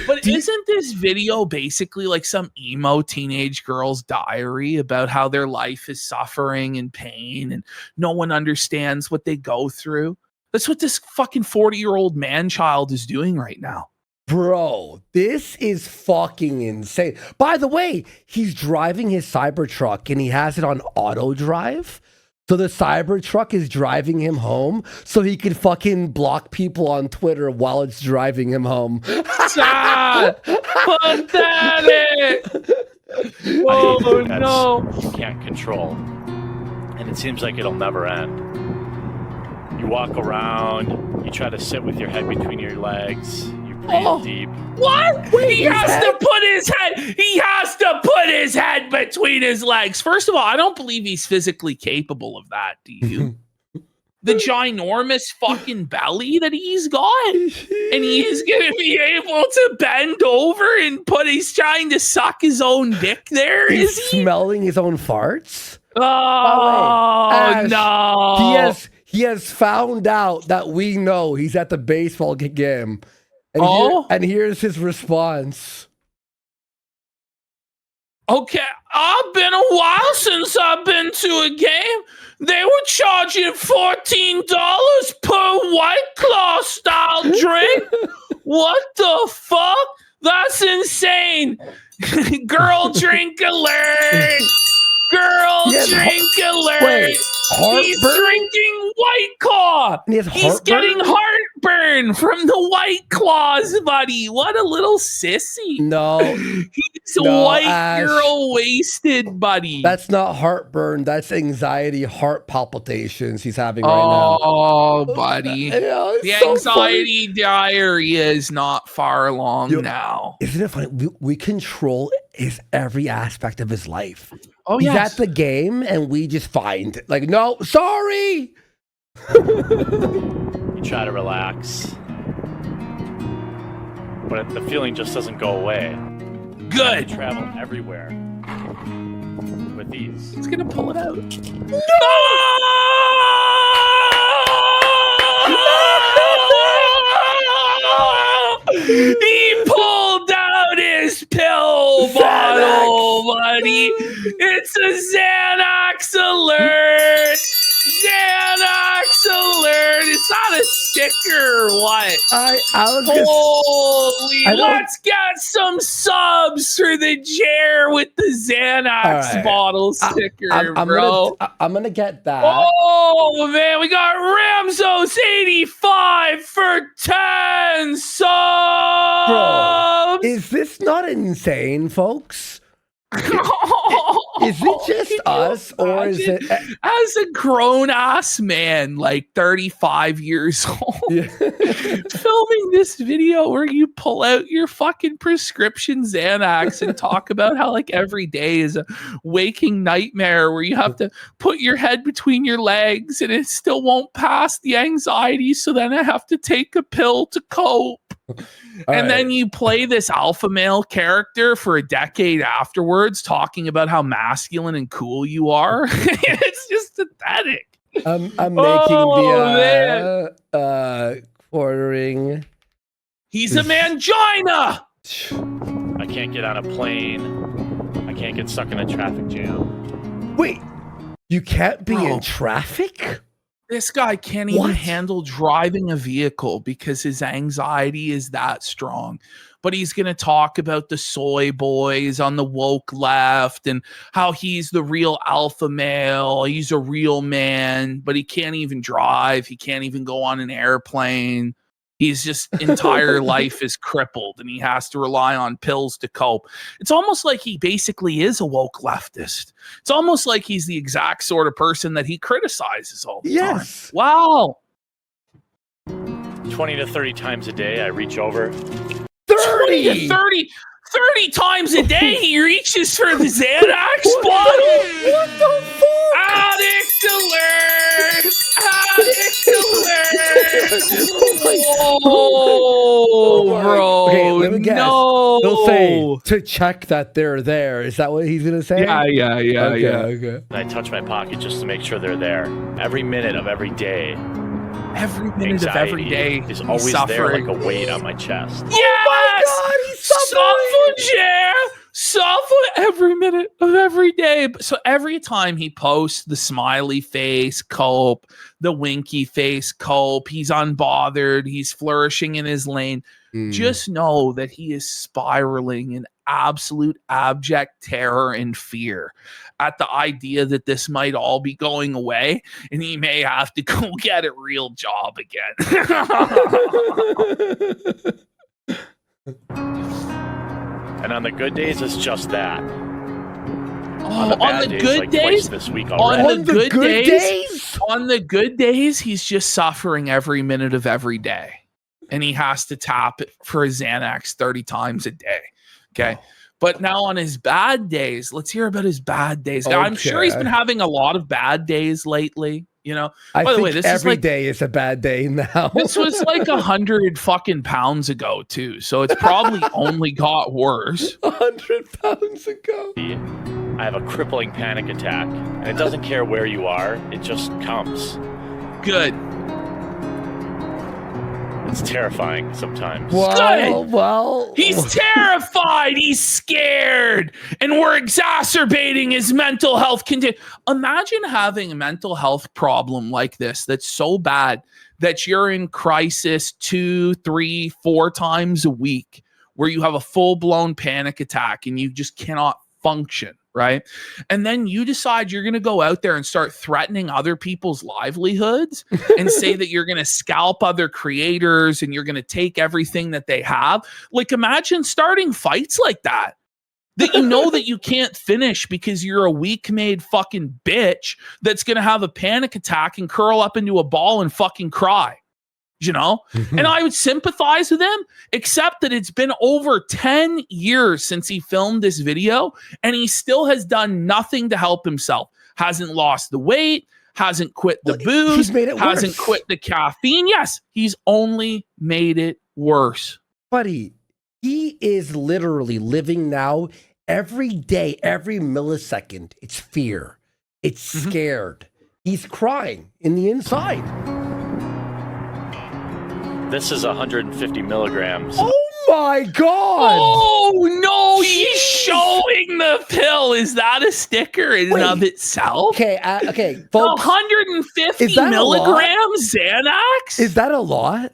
But isn't this video basically like some emo teenage girl's diary about how their life is suffering and pain and no one understands what they go through? That's what this fucking 40-year-old man-child is doing right now. Bro, this is fucking insane. By the way, he's driving his Cybertruck and he has it on auto drive. So the Cybertruck is driving him home so he can fucking block people on Twitter while it's driving him home. Sad! Pathetic! Oh, no. You can't control. And it seems like it'll never end. You walk around, you try to sit with your head between your legs, you breathe deep. What? Wait, he has to put his head between his legs. First of all, I don't believe he's physically capable of that, do you? The ginormous fucking belly that he's got. And he's going to be able to bend over and he's trying to suck his own dick there, He's is he? smelling his own farts? Oh, Ash, no. He has found out that we know he's at the baseball game. And here's his response. Okay, I've been a while since I've been to a game. They were charging $14 per White Claw style drink. What the fuck? That's insane. Girl drink alert. Girl drink alert. Wait, he's drinking White Claw. He's getting heartburn from the White Claws, buddy. What a little sissy. No. He's white girl wasted, buddy. That's not heartburn. That's anxiety, heart palpitations he's having right now. Oh, buddy. The anxiety diarrhea is not far along now. Isn't it funny? We control every aspect of his life. Oh, he's yes. at the game and we just find like, no, sorry. You try to relax, but the feeling just doesn't go away. Good. You travel everywhere with these. He's gonna pull it out. No! He pulled out his pill bottle, buddy. It's a Xanax alert. Xanax alert. It's not a sticker or what? Holy, let's get some subs for the chair with the Xanax bottle sticker, bro. I'm gonna get that. Oh, man, we got Ramsos 85 for 10 subs. Bro, is this not insane, folks? Is it just us, or is it as a grown-ass man, like 35 years old, filming this video where you pull out your fucking prescription Xanax and talk about how like every day is a waking nightmare where you have to put your head between your legs and it still won't pass the anxiety, so then I have to take a pill to cope. Then you play this alpha male character for a decade afterwards, talking about how masculine and cool you are. It's just pathetic. I'm making the quartering. He's a mangina. I can't get on a plane. I can't get stuck in a traffic jam. Wait, you can't be in traffic? This guy can't even handle driving a vehicle because his anxiety is that strong. But he's going to talk about the soy boys on the woke left and how he's the real alpha male. He's a real man, but he can't even drive. He can't even go on an airplane. He's just entire life is crippled and he has to rely on pills to cope. It's almost like he basically is a woke leftist. It's almost like he's the exact sort of person that he criticizes all the time. Wow. 20 to 30 times a day, I reach over. 30 to 30. 30 times a day he reaches for the Xanax bottle. What the fuck? Addict alert! Addict alert! Oh, bro. Okay, let me guess. No. He'll say to check that they're there. Is that what he's gonna say? Yeah. Okay. I touch my pocket just to make sure they're there. Every minute of every day. Every minute of every day is always there like a weight on my chest. Yes! Oh my God, he's suffering! Suffer every minute of every day. So every time he posts the smiley face cope, the winky face cope, he's unbothered, he's flourishing in his lane. Just know that he is spiraling in absolute abject terror and fear at the idea that this might all be going away and he may have to go get a real job again. And on the good days, it's just that. On the good days, this week on the good days, he's just suffering every minute of every day, and he has to tap it for his Xanax 30 times a day. Okay. But now on his bad days, let's hear about his bad days. Now, I'm sure he's been having a lot of bad days lately. You know, by the way, this every is like, day is a bad day now. This was like 100 fucking pounds ago too, so it's probably only got worse. 100 pounds ago. I have a crippling panic attack, and it doesn't care where you are; it just comes. Good. It's terrifying sometimes. Well, he's terrified. He's scared, and we're exacerbating his mental health condition. Imagine having a mental health problem like this that's so bad that you're in crisis 2, 3, 4 times a week, where you have a full-blown panic attack and you just cannot function. Right. And then you decide you're going to go out there and start threatening other people's livelihoods and say that you're going to scalp other creators and you're going to take everything that they have. Like, imagine starting fights like that you know that you can't finish because you're a weak-made fucking bitch that's going to have a panic attack and curl up into a ball and fucking cry. You know, and I would sympathize with him, except that it's been over 10 years since he filmed this video and he still has done nothing to help himself. Hasn't lost the weight, hasn't quit the booze, hasn't quit the caffeine. Yes, he's only made it worse. Buddy, he is literally living now every day, every millisecond. It's fear. It's scared. He's crying in the inside. This is 150 milligrams. Oh my God! Oh no, he's showing the pill. Is that a sticker in and of itself? Okay, folks. 150 milligrams Xanax? Is that a lot?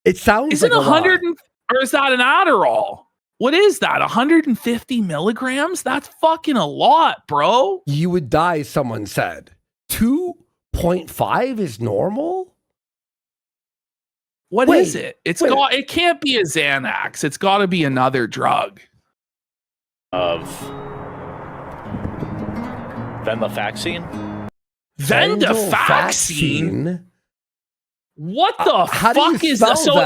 It sounds is it like 100 or is that an Adderall? What is that? 150 milligrams? That's fucking a lot, bro. You would die, someone said. 2.5 is normal? What is it? It can't be a Xanax. It's got to be another drug. Of venlafaxine? Venlafaxine? What the fuck is that? So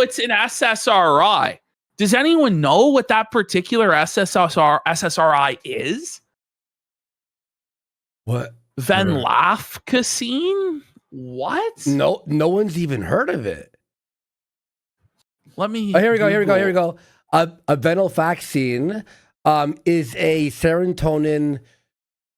it's an SSRI. Does anyone know what that particular SSRI is? What? Venlafaxine? What? No one's even heard of it. Let me. Here we go. A venlafaxine is a serotonin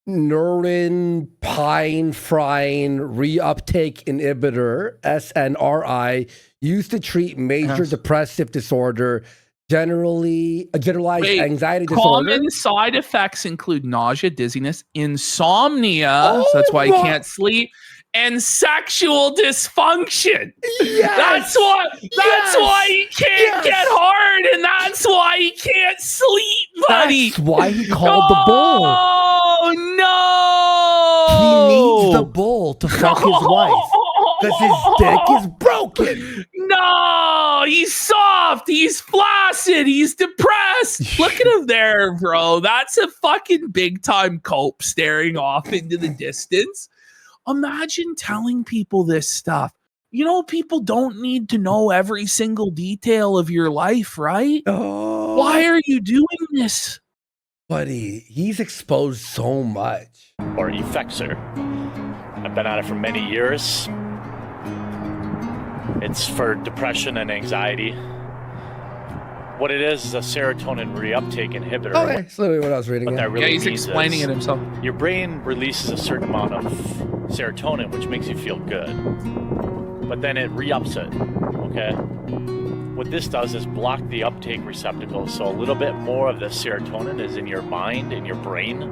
neuropinephrine reuptake inhibitor, SNRI, used to treat major depressive disorder, generalized anxiety disorder. Common side effects include nausea, dizziness, insomnia. So that's why you can't sleep. And sexual dysfunction. Yes. That's why he can't get hard, and that's why he can't sleep, buddy. That's why he called the bull. Oh no! He needs the bull to fuck his wife because his dick is broken. No, he's soft. He's flaccid. He's depressed. Look at him there, bro. That's a fucking big time cope staring off into the distance. Imagine telling people this stuff. You know, people don't need to know every single detail of your life, right? Oh. Why are you doing this? Buddy, he's exposed so much. Or Effexor. I've been on it for many years. It's for depression and anxiety. What it is a serotonin reuptake inhibitor. Okay, so what I was reading. What that really he's means explaining is it himself. Your brain releases a certain amount of serotonin, which makes you feel good. But then it re-ups it, okay? What this does is block the uptake receptacles, so a little bit more of the serotonin is in your mind, in your brain,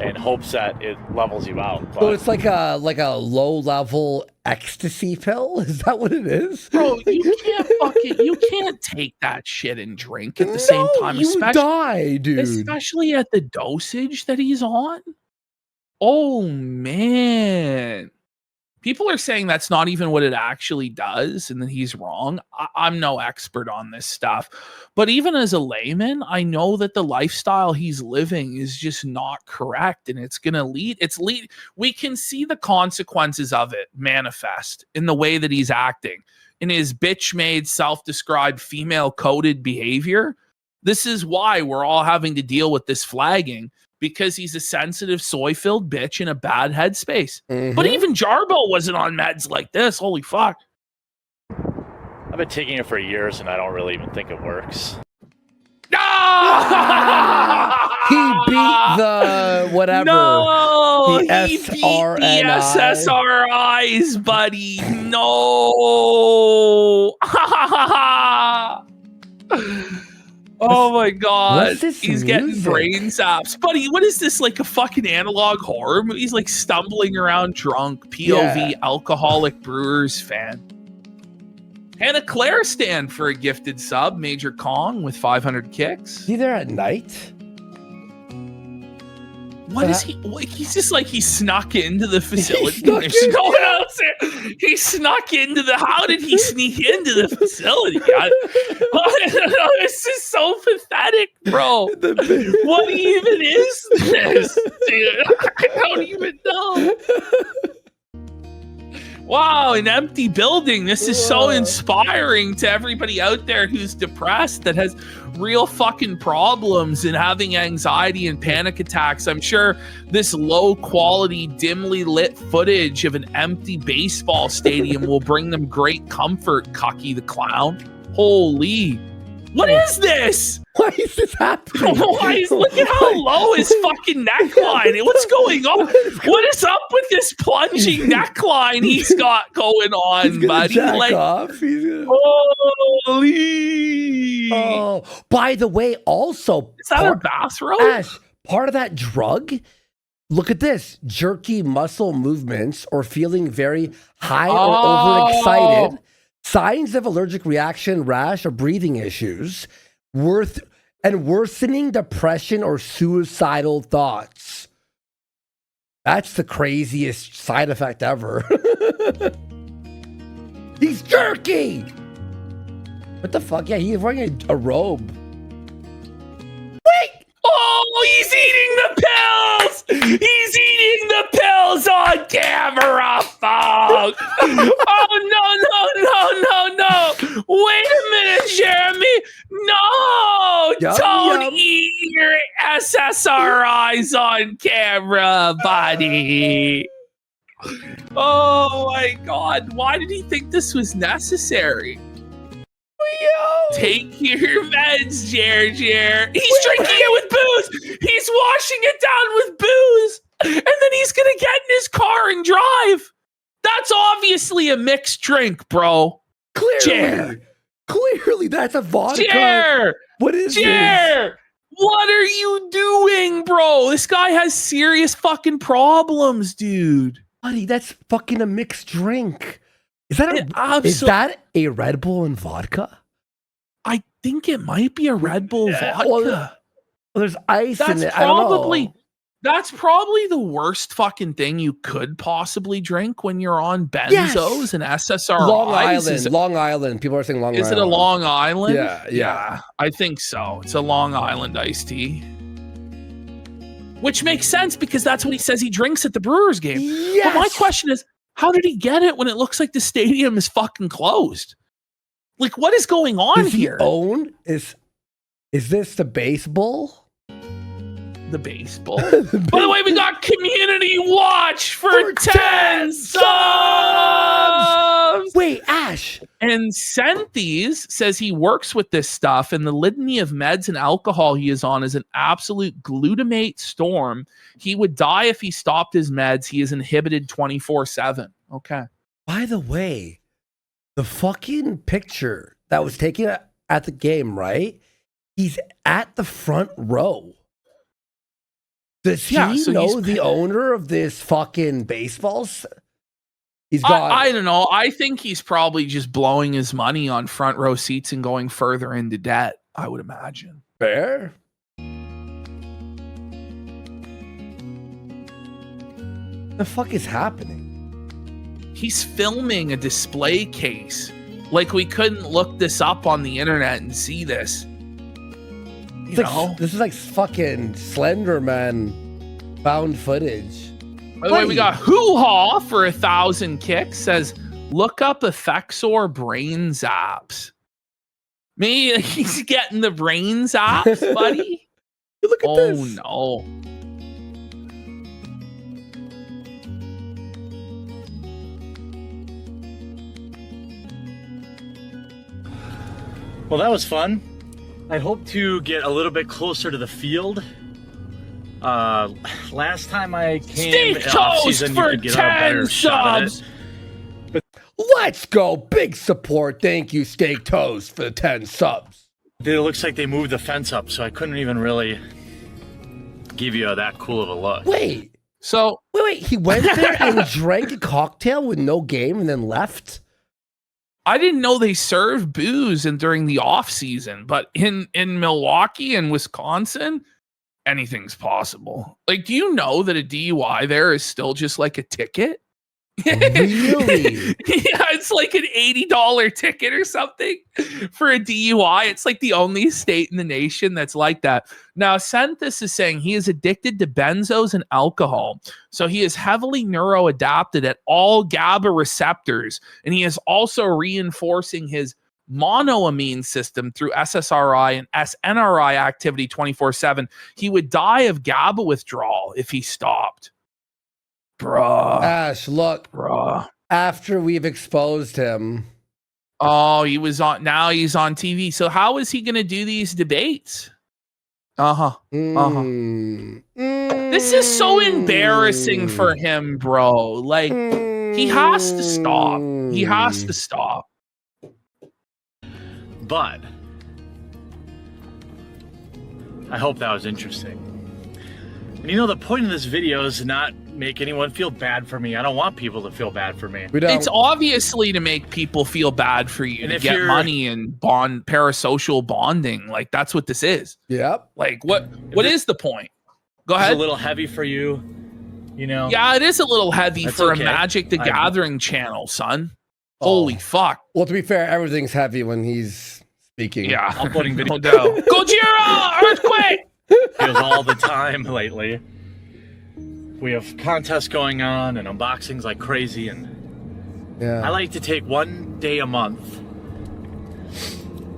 in hopes that it levels you out. But So it's like a low-level ecstasy pill? Is that what it is? Bro, you can't take that shit and drink at the same time. You die, dude. Especially at the dosage that he's on. Oh, man. People are saying that's not even what it actually does, and that he's wrong. I'm no expert on this stuff. But even as a layman, I know that the lifestyle he's living is just not correct, and it's going to lead. We can see the consequences of it manifest in the way that he's acting, in his bitch-made, self-described, female-coded behavior. This is why we're all having to deal with this flagging, because he's a sensitive, soy-filled bitch in a bad headspace. But even Jarbo wasn't on meds like this. Holy fuck. I've been taking it for years, and I don't really even think it works. He beat the whatever. No, the he beat the SSRIs, buddy. No. Oh my god. He's getting brain zaps. Buddy, what is this, like a fucking analog horror movie? He's like stumbling around drunk, POV, alcoholic Brewers fan. Hannah Claire stand for a gifted sub. Major Kong with 500 kicks. Is he there at night? What is he? He's just like he snuck into the facility. There's no one else there. He snuck into the. How did he sneak into the facility? This is so pathetic, bro. What even is this, dude? I don't even know. Wow, an empty building. This is so inspiring to everybody out there who's depressed, that has real fucking problems and having anxiety and panic attacks. I'm sure this low quality, dimly lit footage of an empty baseball stadium will bring them great comfort, Cucky the Clown. Holy. What is this? Why is this happening? Look at how low his fucking neckline. What's going on? What is up with this plunging neckline he's got going on, buddy? Jack off. Holy. Oh, by the way, also, is that a bathrobe? Ash, part of that drug. Look at this: jerky muscle movements or feeling very high or overexcited. Signs of allergic reaction, rash, or breathing issues, worsening depression or suicidal thoughts. That's the craziest side effect ever. He's jerky! What the fuck? Yeah, he's wearing a robe. Wait! Oh, he's eating the pills! He's eating the pills on camera, folks! Oh, no. Wait a minute, Jeremy. No! Don't eat your SSRIs on camera, buddy. Oh, my God. Why did he think this was necessary? Take your meds, Jer. He's drinking it with booze. He's washing it down with booze. And then he's going to get in his car and drive. That's obviously a mixed drink, bro. Clearly, that's a vodka. Jer! What is this? What are you doing, bro? This guy has serious fucking problems, dude. Buddy, that's fucking a mixed drink. Is that a Red Bull and vodka? I think it might be a Red Bull vodka. Well, there's ice in it. I don't know. That's probably the worst fucking thing you could possibly drink when you're on benzos and SSRIs. Long Island. People are saying Long Island. Is it a Long Island? Yeah. I think so. It's a Long Island iced tea. Which makes sense because that's what he says he drinks at the Brewers game. Yes. But my question is, how did he get it when it looks like the stadium is fucking closed? Like, what is going on here? Is this the baseball? The baseball. By the way, we got community watch for 10 subs. Wait, Ash. And Senthes says he works with this stuff, and the litany of meds and alcohol he is on is an absolute glutamate storm. He would die if he stopped his meds. He is inhibited 24/7. Okay. By the way, the fucking picture that was taken at the game, right? He's at the front row. Does he know the owner of this fucking baseball? He's got. I don't know. I think he's probably just blowing his money on front row seats and going further into debt, I would imagine. Fair. The fuck is happening? He's filming a display case. Like, we couldn't look this up on the internet and see this. This is like fucking Slenderman found footage. By the way, we got Hoo-Ha for 1,000 kicks. Says, look up Effexor brain zaps. Me, he's getting the brain zaps, buddy. Look at this. Oh, no. Well, that was fun. I hope to get a little bit closer to the field. Last time I came off season, you could get a better shot at it. But let's go. Big support. Thank you, Steak Toast, for the 10 subs. It looks like they moved the fence up, so I couldn't even really give you that cool of a look. Wait. So wait. He went there and drank a cocktail with no game and then left? I didn't know they served booze during the off season, but in Milwaukee and Wisconsin, anything's possible. Like, do you know that a DUI there is still just like a ticket? Really? Yeah, it's like an $80 ticket or something for a DUI. It's like the only state in the nation that's like that. Now, Senthis is saying he is addicted to benzos and alcohol. So he is heavily neuroadapted at all GABA receptors. And he is also reinforcing his monoamine system through SSRI and SNRI activity 24/7. He would die of GABA withdrawal if he stopped. Bruh. Ash, look. Bruh. After we've exposed him. Oh, he was on. Now he's on TV. So how is he going to do these debates? This is so embarrassing for him, bro. Like, he has to stop. He has to stop. But I hope that was interesting. And you know, the point of this video is not make anyone feel bad for me. I don't want people to feel bad for me. It's obviously to make people feel bad for you, and to get money and bond, parasocial bonding. Like, that's what this is. Yep. Like, what is the point? Go ahead. It's a little heavy for you, you know? Yeah, it is a little heavy for a Magic the Gathering channel, son. Holy fuck. Well, to be fair, everything's heavy when he's speaking. Yeah. I'm putting video. Gojira! Earthquake! Feels all the time lately. We have contests going on and unboxings like crazy, and I like to take one day a month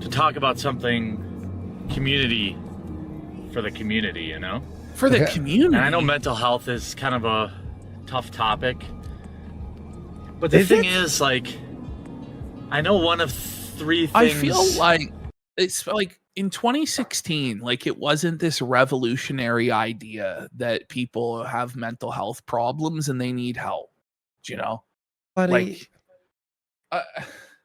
to talk about something community for the community, you know? For the community. And I know mental health is kind of a tough topic, but the thing is, like, I know one of three things. I feel like it's like in 2016, like, it wasn't this revolutionary idea that people have mental health problems and they need help. Do you know? Buddy, what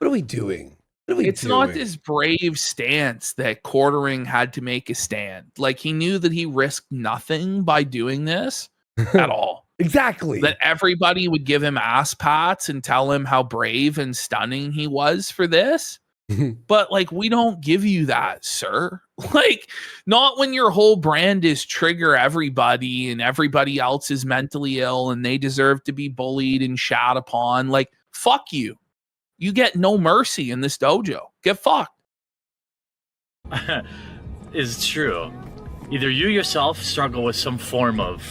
are we doing? It's not this brave stance that Quartering had to make a stand. Like, he knew that he risked nothing by doing this at all. Exactly. That everybody would give him ass pats and tell him how brave and stunning he was for this. But, like, we don't give you that, sir. Like, not when your whole brand is trigger everybody and everybody else is mentally ill and they deserve to be bullied and shat upon. Like, fuck you. You get no mercy in this dojo. Get fucked. Is true. Either you yourself struggle with some form of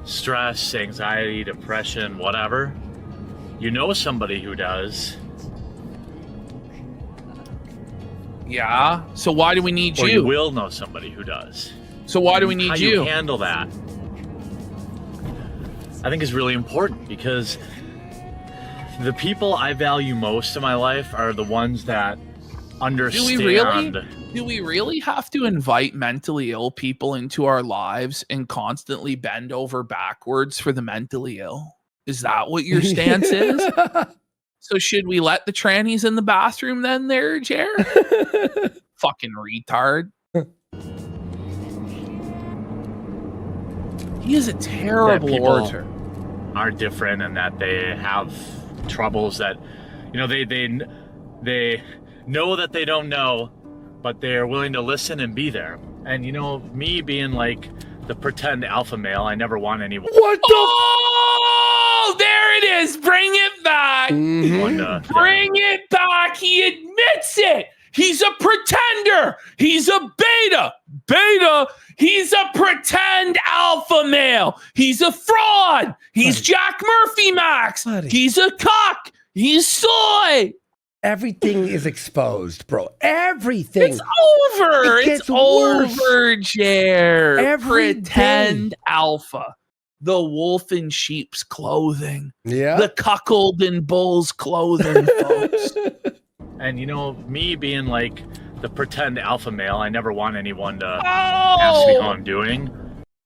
stress, anxiety, depression, whatever. You know somebody who does. Yeah. So why do we need Or you? you will know somebody who does. So why do we need How you? you handle that, I think, is really important, because the people I value most in my life are the ones that understand. Do we really have to invite mentally ill people into our lives and constantly bend over backwards for the mentally ill? Is that what your stance is? So should we let the trannies in the bathroom then there, Jer? Fucking retard. He is a terrible orator. Are different, and that they have troubles that, you know, they know that they don't know, but they're willing to listen and be there. And, you know, me being like the pretend alpha male, I never want anyone. What the? Oh, there it is. Bring it back. Bring it back. He admits it. He's a pretender. He's a beta. He's a pretend alpha male. He's a fraud. He's Jack Murphy Max. He's a cock. He's soy. Everything is exposed, bro. Everything. It's over. It's over, Jer. Pretend alpha. The wolf in sheep's clothing. Yeah. The cuckold in bull's clothing, folks. And, you know, me being like the pretend alpha male, I never want anyone to ask me how I'm doing.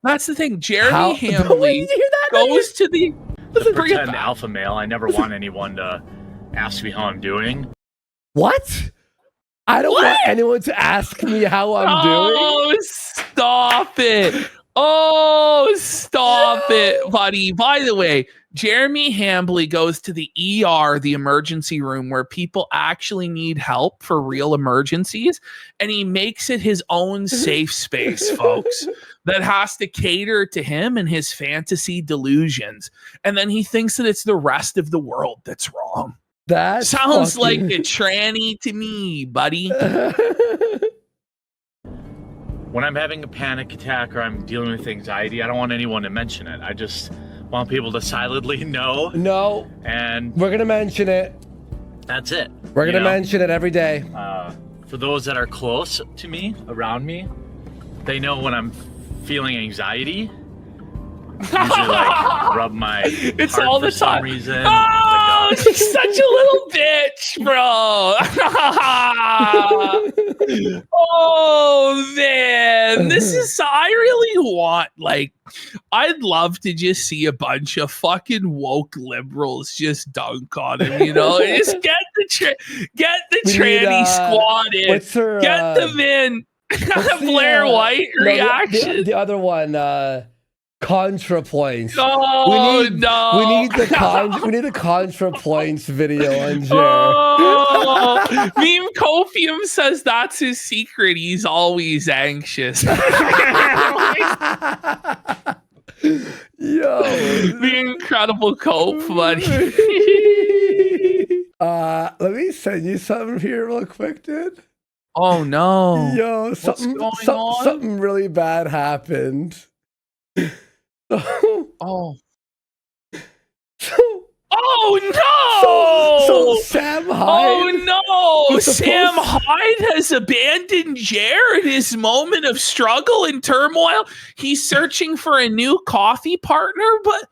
That's the thing. Jeremy Hambly goes to the pretend alpha male. I never want anyone to ask me how I'm doing. What? I don't want anyone to ask me how I'm doing. Oh, stop it. Oh, stop it, buddy. By the way, Jeremy Hambly goes to the ER, the emergency room, where people actually need help for real emergencies, and he makes it his own safe space, folks, that has to cater to him and his fantasy delusions. And then he thinks that it's the rest of the world that's wrong. That sounds like a tranny to me, buddy. When I'm having a panic attack or I'm dealing with anxiety, I don't want anyone to mention it. I just want people to silently know. No. And we're going to mention it. That's it. We're going to mention it every day. For those that are close to me, around me, they know when I'm feeling anxiety. Usually, like, rub my it's heart all for the some time. reason. Oh, she's such a little bitch, bro. Oh man, this is. I really want, like, I'd love to just see a bunch of fucking woke liberals just dunk on him. You know, just get the tranny squad in. What's her, get them in. Blair White reaction. The other one. ContraPoints. Oh, we need the ContraPoints video on Jer. Oh, Meme Copium says that's his secret. He's always anxious. Yo, the incredible cope, buddy. Let me send you something here real quick, dude. Oh no. Yo, something really bad happened. Oh no! So Sam Hyde. Oh no! Sam Hyde has abandoned Jer in his moment of struggle and turmoil. He's searching for a new coffee partner, but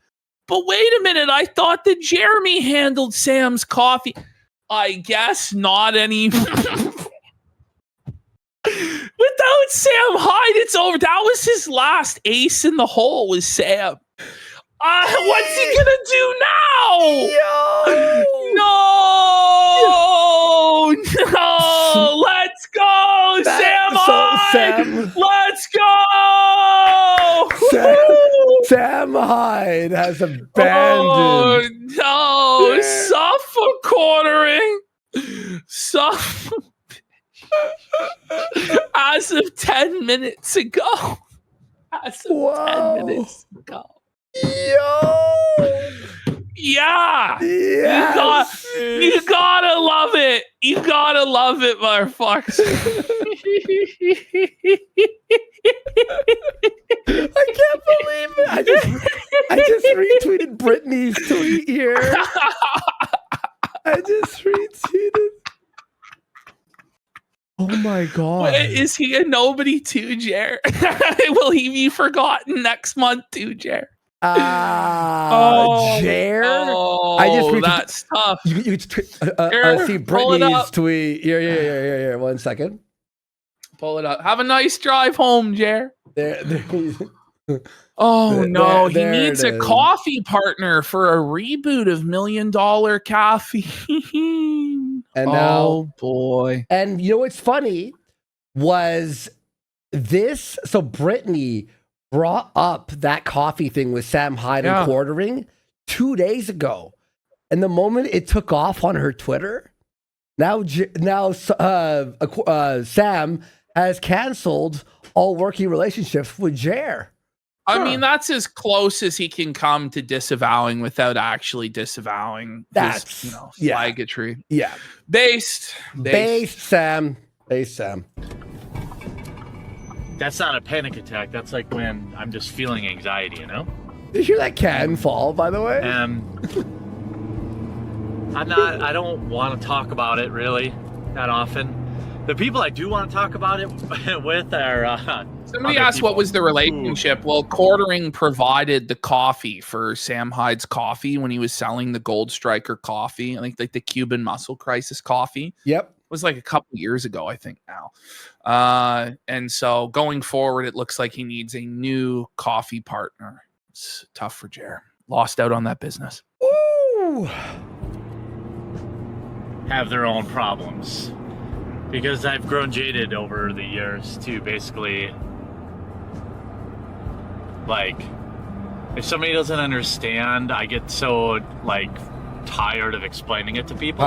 wait a minute. I thought that Jeremy handled Sam's coffee. I guess not any. Without Sam Hyde, it's over. That was his last ace in the hole, was Sam. What's he gonna do now? No! Let's go, Sam Hyde! Let's go! Sam Hyde has abandoned. Oh no! Suffer Quartering. Suffer. As of 10 minutes ago. As of 10 minutes ago. Yo! Yeah! Yes. You gotta love it! You gotta love it, motherfuckers! I can't believe it! I just retweeted Brittany's tweet here. I just retweeted. Oh my Is he a nobody too, Jer? Will he be forgotten next month too, Jer? Jer? I just that's tough. You see Brittany's tweet. Yeah. 1 second. Pull it up. Have a nice drive home, Jer. There. He needs a coffee partner for a reboot of $1 Million Caffeine. And now, boy. And you know what's funny was this. So Brittany brought up that coffee thing with Sam Hyde and Quartering 2 days ago. And the moment it took off on her Twitter, now Sam has canceled all working relationships with Jer. I mean, that's as close as he can come to disavowing without actually disavowing. That's flagotry. Yeah. Based, Sam. That's not a panic attack. That's like when I'm just feeling anxiety, you know? Did you hear that can fall, by the way? I don't want to talk about it really that often. The people I do want to talk about it with are somebody asked what was the relationship. Well, Quartering provided the coffee for Sam Hyde's coffee when he was selling the Gold Striker coffee. I think like the Cuban Muscle Crisis coffee. Yep. It was like a couple years ago, I think now. And so going forward, it looks like he needs a new coffee partner. It's tough for Jer. Lost out on that business. Ooh. Have their own problems. Because I've grown jaded over the years to basically, like, if somebody doesn't understand, I get so, like, tired of explaining it to people.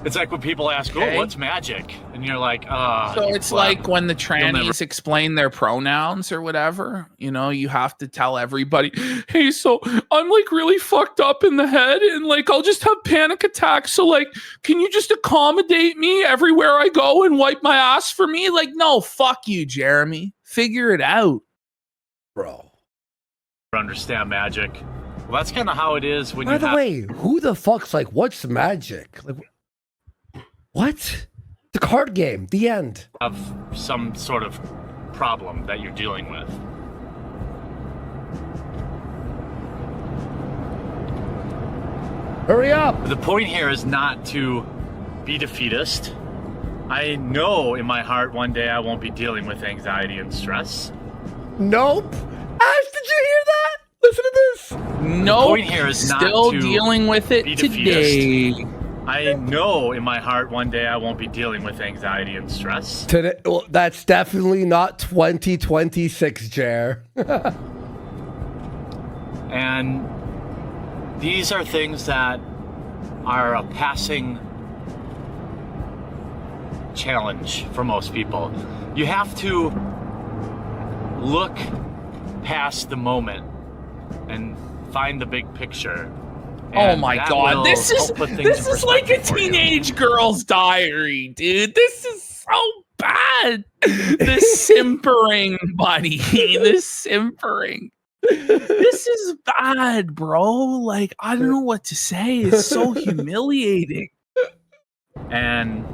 It's like when people ask, "Oh, what's magic?" And you're like, So it's like when the trannies explain their pronouns or whatever, you know, you have to tell everybody, "Hey, so I'm like really fucked up in the head and like I'll just have panic attacks. So like, can you just accommodate me everywhere I go and wipe my ass for me?" Like, no, fuck you, Jeremy. Figure it out, bro. Understand magic. Well, that's kind of how it is when By the way, who the fuck's like, what's magic? Like, what? The card game. The end. Have some sort of problem that you're dealing with. Hurry up. The point here is not to be defeatist. I know in my heart one day I won't be dealing with anxiety and stress. Nope. Ash, did you hear that? Listen to this. No. The point here is still not to dealing with it be today. Defeatist. I know in my heart one day I won't be dealing with anxiety and stress. Today, well, that's definitely not 2026, Jer. And these are things that are a passing challenge for most people. You have to look past the moment and find the big picture. Oh my God! This is like a teenage girl's diary, dude. This is so bad. The simpering, buddy. The simpering. This is bad, bro. Like, I don't know what to say. It's so humiliating. And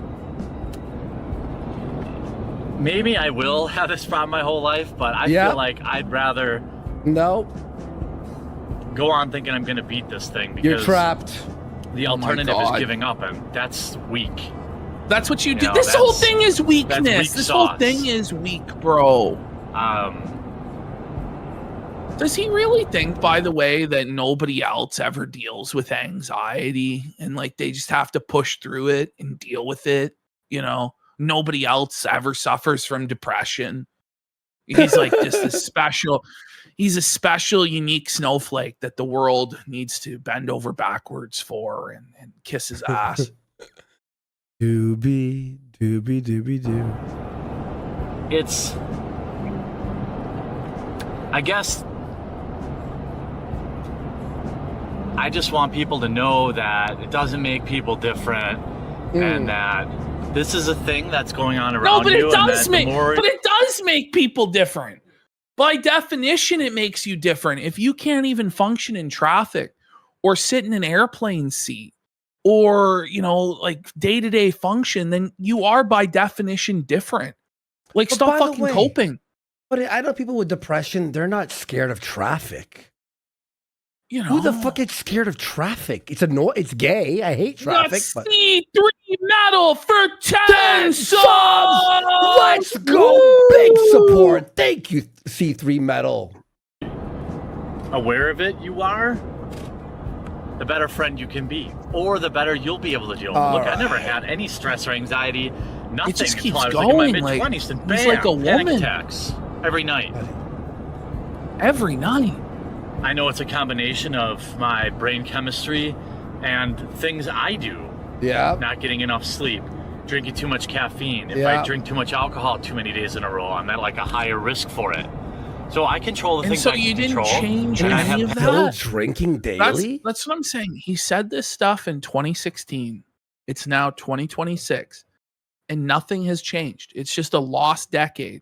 maybe I will have this problem my whole life, but I feel like I'd rather go on thinking I'm going to beat this thing because you're trapped. The alternative is giving up, and that's weak. That's what you do. This whole thing is weakness. This whole thing is weak, bro. Does he really think, by the way, that nobody else ever deals with anxiety and like they just have to push through it and deal with it? You know, nobody else ever suffers from depression. He's like just a special. He's a special, unique snowflake that the world needs to bend over backwards for and kiss his ass. Doobie. It's, I guess, I just want people to know that it doesn't make people different and that this is a thing that's going on around you. No, but it does make people different. By definition, it makes you different. If you can't even function in traffic or sit in an airplane seat or, you know, like day-to-day function, then you are by definition different. Like, stop fucking coping. But I know people with depression, they're not scared of traffic. You know, who the fuck is scared of traffic? It's gay. I hate traffic. But C3 Metal for 10 subs! Let's go. Woo! Big support. Thank you, C3 Metal. Aware of it you are, the better friend you can be, or the better you'll be able to deal with it. Look, I never had any stress or anxiety, nothing, it just keeps until I was going. like in my mid-20s, and bam, he's like a panic woman. attacks every night. Every night. I know it's a combination of my brain chemistry and things I do. Yeah. Not getting enough sleep, drinking too much caffeine. If I drink too much alcohol too many days in a row, I'm at like a higher risk for it. So I control the things I can control. So you didn't change any of that? Drinking daily? That's what I'm saying. He said this stuff in 2016. It's now 2026. And nothing has changed. It's just a lost decade.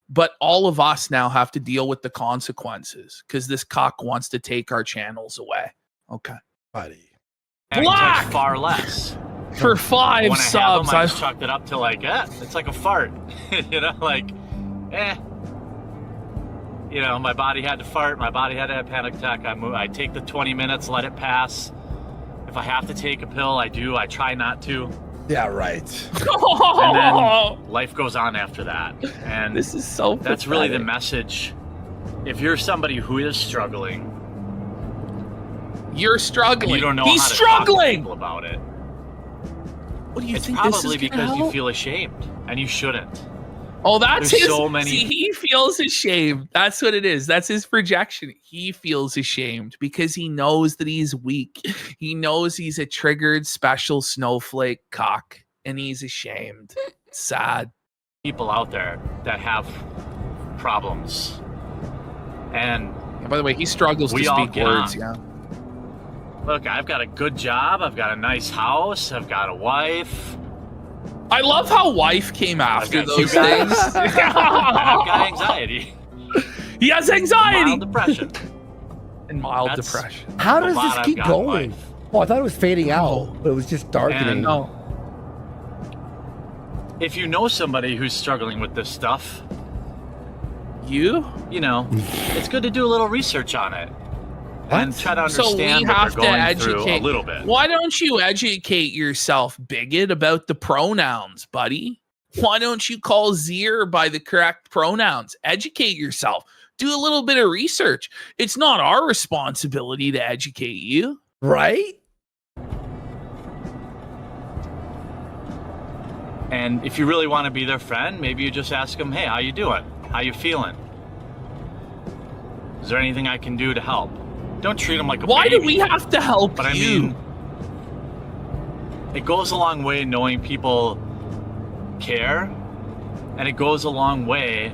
But all of us now have to deal with the consequences because this cock wants to take our channels away. Okay. Buddy. And I touch far less. For 5 when subs. I just chalked it up to like, it's like a fart. You know, like, You know, my body had to fart. My body had to have a panic attack. I take the 20 minutes, let it pass. If I have to take a pill, I do. I try not to. Yeah, right. And then life goes on after that. And this is so that's pathetic. really the message. If you're somebody who is struggling, you're struggling. You don't know He's how to struggling. talk to people about it. What do you it's think? Probably this is because help? you feel ashamed, and you shouldn't. Oh, that's There's his. So many... See, he feels ashamed. That's what it is. That's his projection. He feels ashamed because he knows that he's weak. He knows he's a triggered special snowflake cock, and he's ashamed. Sad. People out there that have problems, and by the way, he struggles to speak words. Yeah. Look, I've got a good job. I've got a nice house. I've got a wife. I love how wife came after those things. I've got anxiety. He has anxiety. Mild depression. And mild depression. How does this keep going? Oh, I thought it was fading out, but it was just darkening. No. If you know somebody who's struggling with this stuff, you know, it's good to do a little research on it. And try to understand what they're going through a little bit. Why don't you educate yourself, bigot, about the pronouns, buddy? Why don't you call Zier by the correct pronouns? Educate yourself. Do a little bit of research. It's not our responsibility to educate you. Right? And if you really want to be their friend, maybe you just ask them, hey, how you doing? How you feeling? Is there anything I can do to help? Don't treat them like a Why baby. do we have to help but you? I mean, it goes a long way knowing people care, and it goes a long way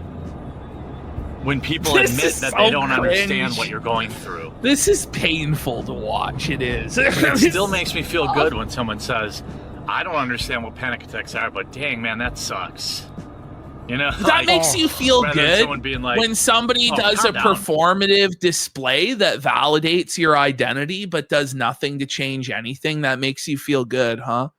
when people admit that they don't understand what you're going through. This is painful to watch. It is. It still makes me feel good when someone says, I don't understand what panic attacks are, but dang, man, that sucks. You know, that makes you feel good like, when somebody does a performative display that validates your identity but does nothing to change anything. That makes you feel good, huh?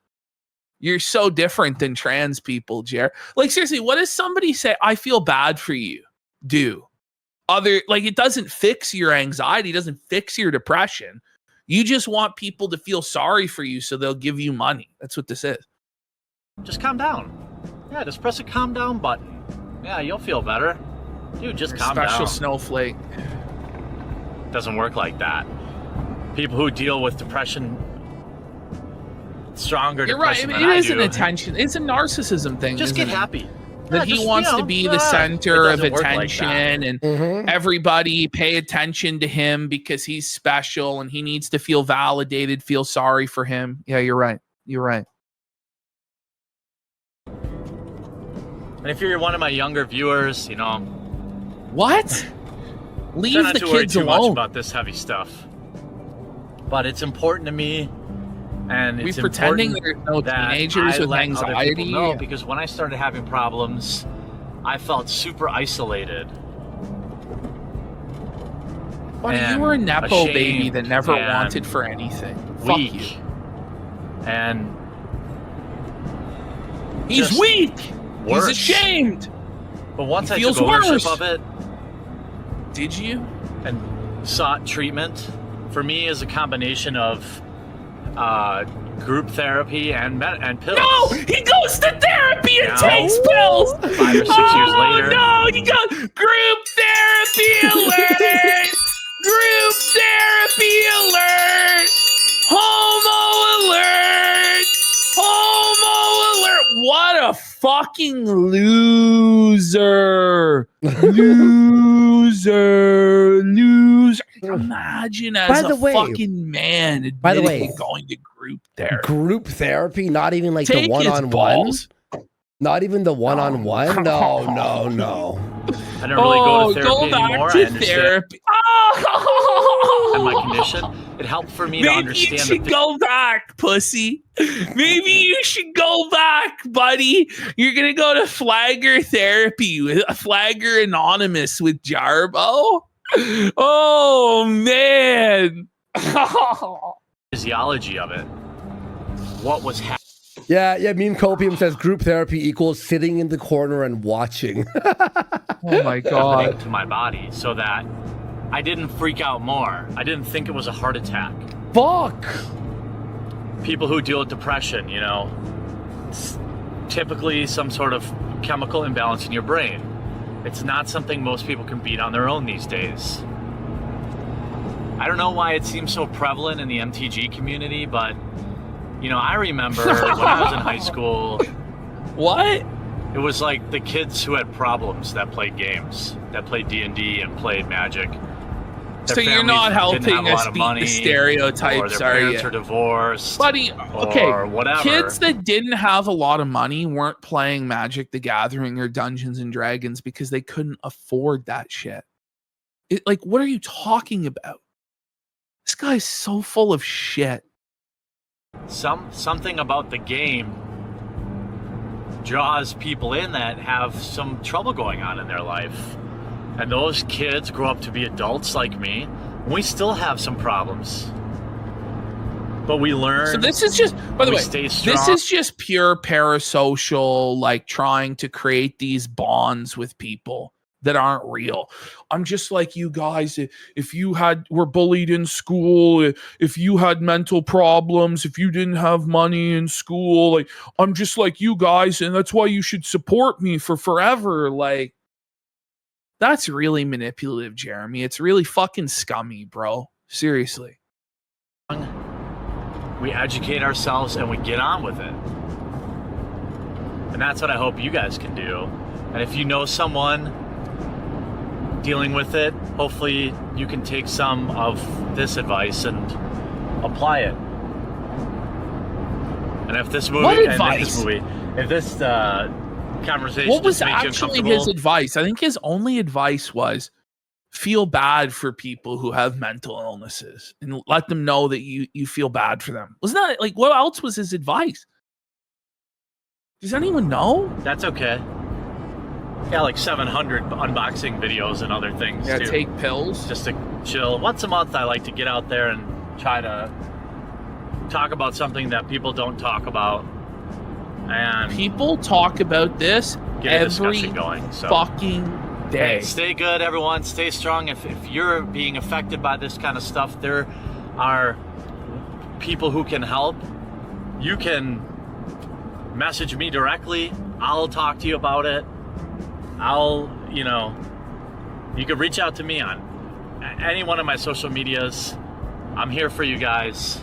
You're so different than trans people, Jer. Like, seriously, what does somebody say, I feel bad for you, do? It doesn't fix your anxiety, it doesn't fix your depression. You just want people to feel sorry for you so they'll give you money. That's what this is. Just calm down. Yeah, just press a calm down button. Yeah, you'll feel better. Dude, just calm down. Special snowflake. Doesn't work like that. People who deal with depression, stronger depression than I do. It is an attention. It's a narcissism thing. Just get happy. That he wants to be the center of attention and everybody pay attention to him because he's special and he needs to feel validated, feel sorry for him. Yeah, you're right. You're right. And if you're one of my younger viewers, you know, what? Leave the kids alone. alone. Much about this heavy stuff, but it's important to me, and it's pretending there's no teenagers with anxiety. No, because when I started having problems, I felt super isolated. Buddy, you were a nepo baby that never wanted for anything. Fuck you. and he's weak. Worse. He's ashamed. But once he I feels took ownership worse. of it, did you? And sought treatment, for me is a combination of group therapy and pills. No, he goes to therapy and takes pills. 5 or 6 years later. No, he goes group therapy alert. Group therapy alert. Homo alert. Homo alert. What a fucking loser. Loser. Imagine as a fucking man admitting going to group therapy. Group therapy? Not even like Take the his one-on-one? balls. Not even the one-on-one? No. I don't really go to therapy go back anymore. to I understand. therapy. And my condition, it helped for me to Maybe understand. you should go back, pussy. Maybe you should go back, buddy. You're gonna go to Flagger therapy with Flagger Anonymous with Jarbo. Oh man. Physiology of it. What was happening? Yeah, Meme Copium says group therapy equals sitting in the corner and watching. Oh my god. To my body, so that I didn't freak out more. I didn't think it was a heart attack. Fuck. People who deal with depression, you know, it's typically some sort of chemical imbalance in your brain. It's not something most people can beat on their own these days. I don't know why it seems so prevalent in the MTG community, but you know, I remember when I was in high school. What? It was like the kids who had problems that played games, that played D&D and played Magic. So you're not helping us beat the stereotypes, or their are parents you? are divorced, buddy? Okay, or whatever. Kids that didn't have a lot of money weren't playing Magic the Gathering or Dungeons and Dragons because they couldn't afford that shit. Like, what are you talking about? This guy's so full of shit. Something about the game draws people in that have some trouble going on in their life. And those kids grow up to be adults like me. We still have some problems. But we learn. So this is just, by the way, stay strong. this is just pure parasocial, like trying to create these bonds with people that aren't real. I'm just like you guys. If you were bullied in school, if you had mental problems, if you didn't have money in school, like I'm just like you guys, and that's why you should support me for forever. Like, that's really manipulative, Jeremy. It's really fucking scummy, bro. Seriously. We educate ourselves and we get on with it. And that's what I hope you guys can do. And if you know someone dealing with it, hopefully you can take some of this advice and apply it. And if this movie, if this conversation, what was just makes you actually uncomfortable, his advice? I think his only advice was feel bad for people who have mental illnesses and let them know that you feel bad for them. Wasn't that like, what else was his advice? Does anyone know? That's okay. Yeah, like 700 unboxing videos and other things. Yeah, too. take pills. Just to chill. Once a month, I like to get out there and try to talk about something that people don't talk about. And people talk about this get a every discussion going. So, fucking day. Hey, stay good, everyone. Stay strong. If you're being affected by this kind of stuff, there are people who can help. You can message me directly. I'll talk to you about it. You can reach out to me on any one of my social medias. I'm here for you guys.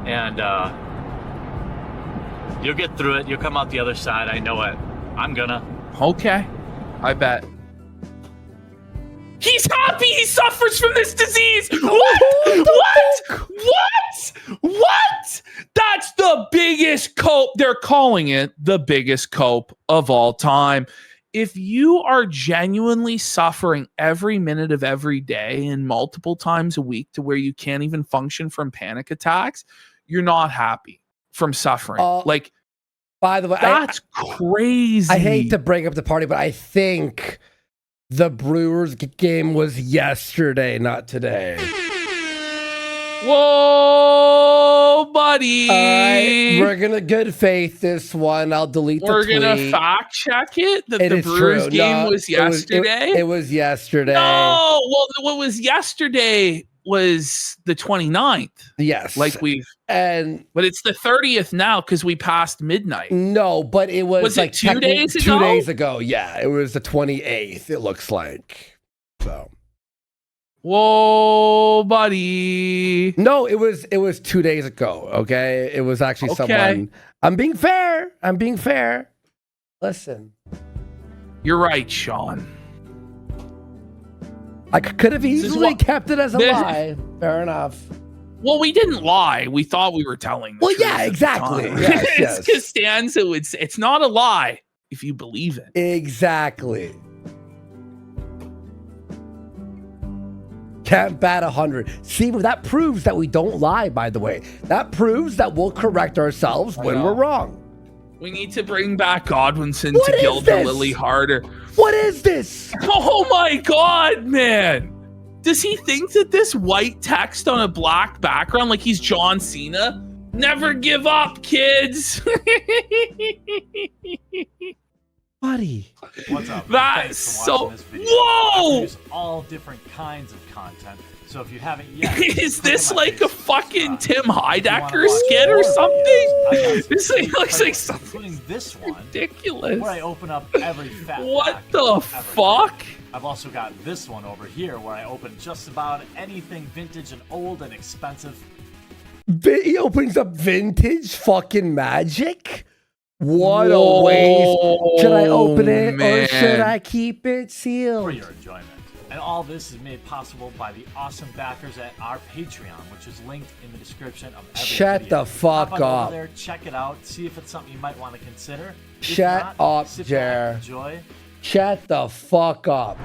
And you'll get through it. You'll come out the other side. I know it. I'm gonna. Okay. I bet. He's happy he suffers from this disease. What? That's the biggest cope. They're calling it the biggest cope of all time. If you are genuinely suffering every minute of every day and multiple times a week to where you can't even function from panic attacks, you're not happy from suffering. By the way, that's crazy. I hate to break up the party, but I think the Brewers game was yesterday, not today. Whoa! Whoa, buddy. All right, we're gonna good faith this one. I'll delete the tweet. We're gonna fact check it that the Brewers game was yesterday. It was yesterday. No, well, what was yesterday was the 29th. Yes, but it's the 30th now because we passed midnight. No, but it was like it 2 days ago? 2 days ago. Yeah, it was the 28th. It looks like so. Whoa, buddy. No, it was 2 days ago. Okay, it was actually someone. I'm being fair. Listen, you're right, Sean. I could have easily kept it as a lie. Fair enough. Well, we didn't lie. We thought we were telling the truth. Yeah, exactly. It's Costanza would say it's not a lie if you believe it. Exactly. Can't bat 100. See, that proves that we don't lie, by the way. That proves that we'll correct ourselves when we're wrong. We need to bring back Godwinson to gild the lily harder. What is this? Oh my God, man. Does he think that this white text on a black background, like he's John Cena? Never give up, kids. Buddy. What's up? That's so... Whoa! There's all different kinds of content. So if you haven't yet... Is this like a fucking Tim Heidecker skit or something? This thing looks like something this one, ridiculous. Where I open up every fat What the fuck? I've also got this one over here where I open just about anything vintage and old and expensive. He opens up vintage fucking Magic? What a waste. Should I open it or should I keep it sealed? For your enjoyment. And all this is made possible by the awesome backers at our Patreon, which is linked in the description of every Shut video. the fuck Hop on up. over there, check it out, see if it's something you might want to consider. If Shut not, up, sit back, Jer. enjoy. Shut the fuck up.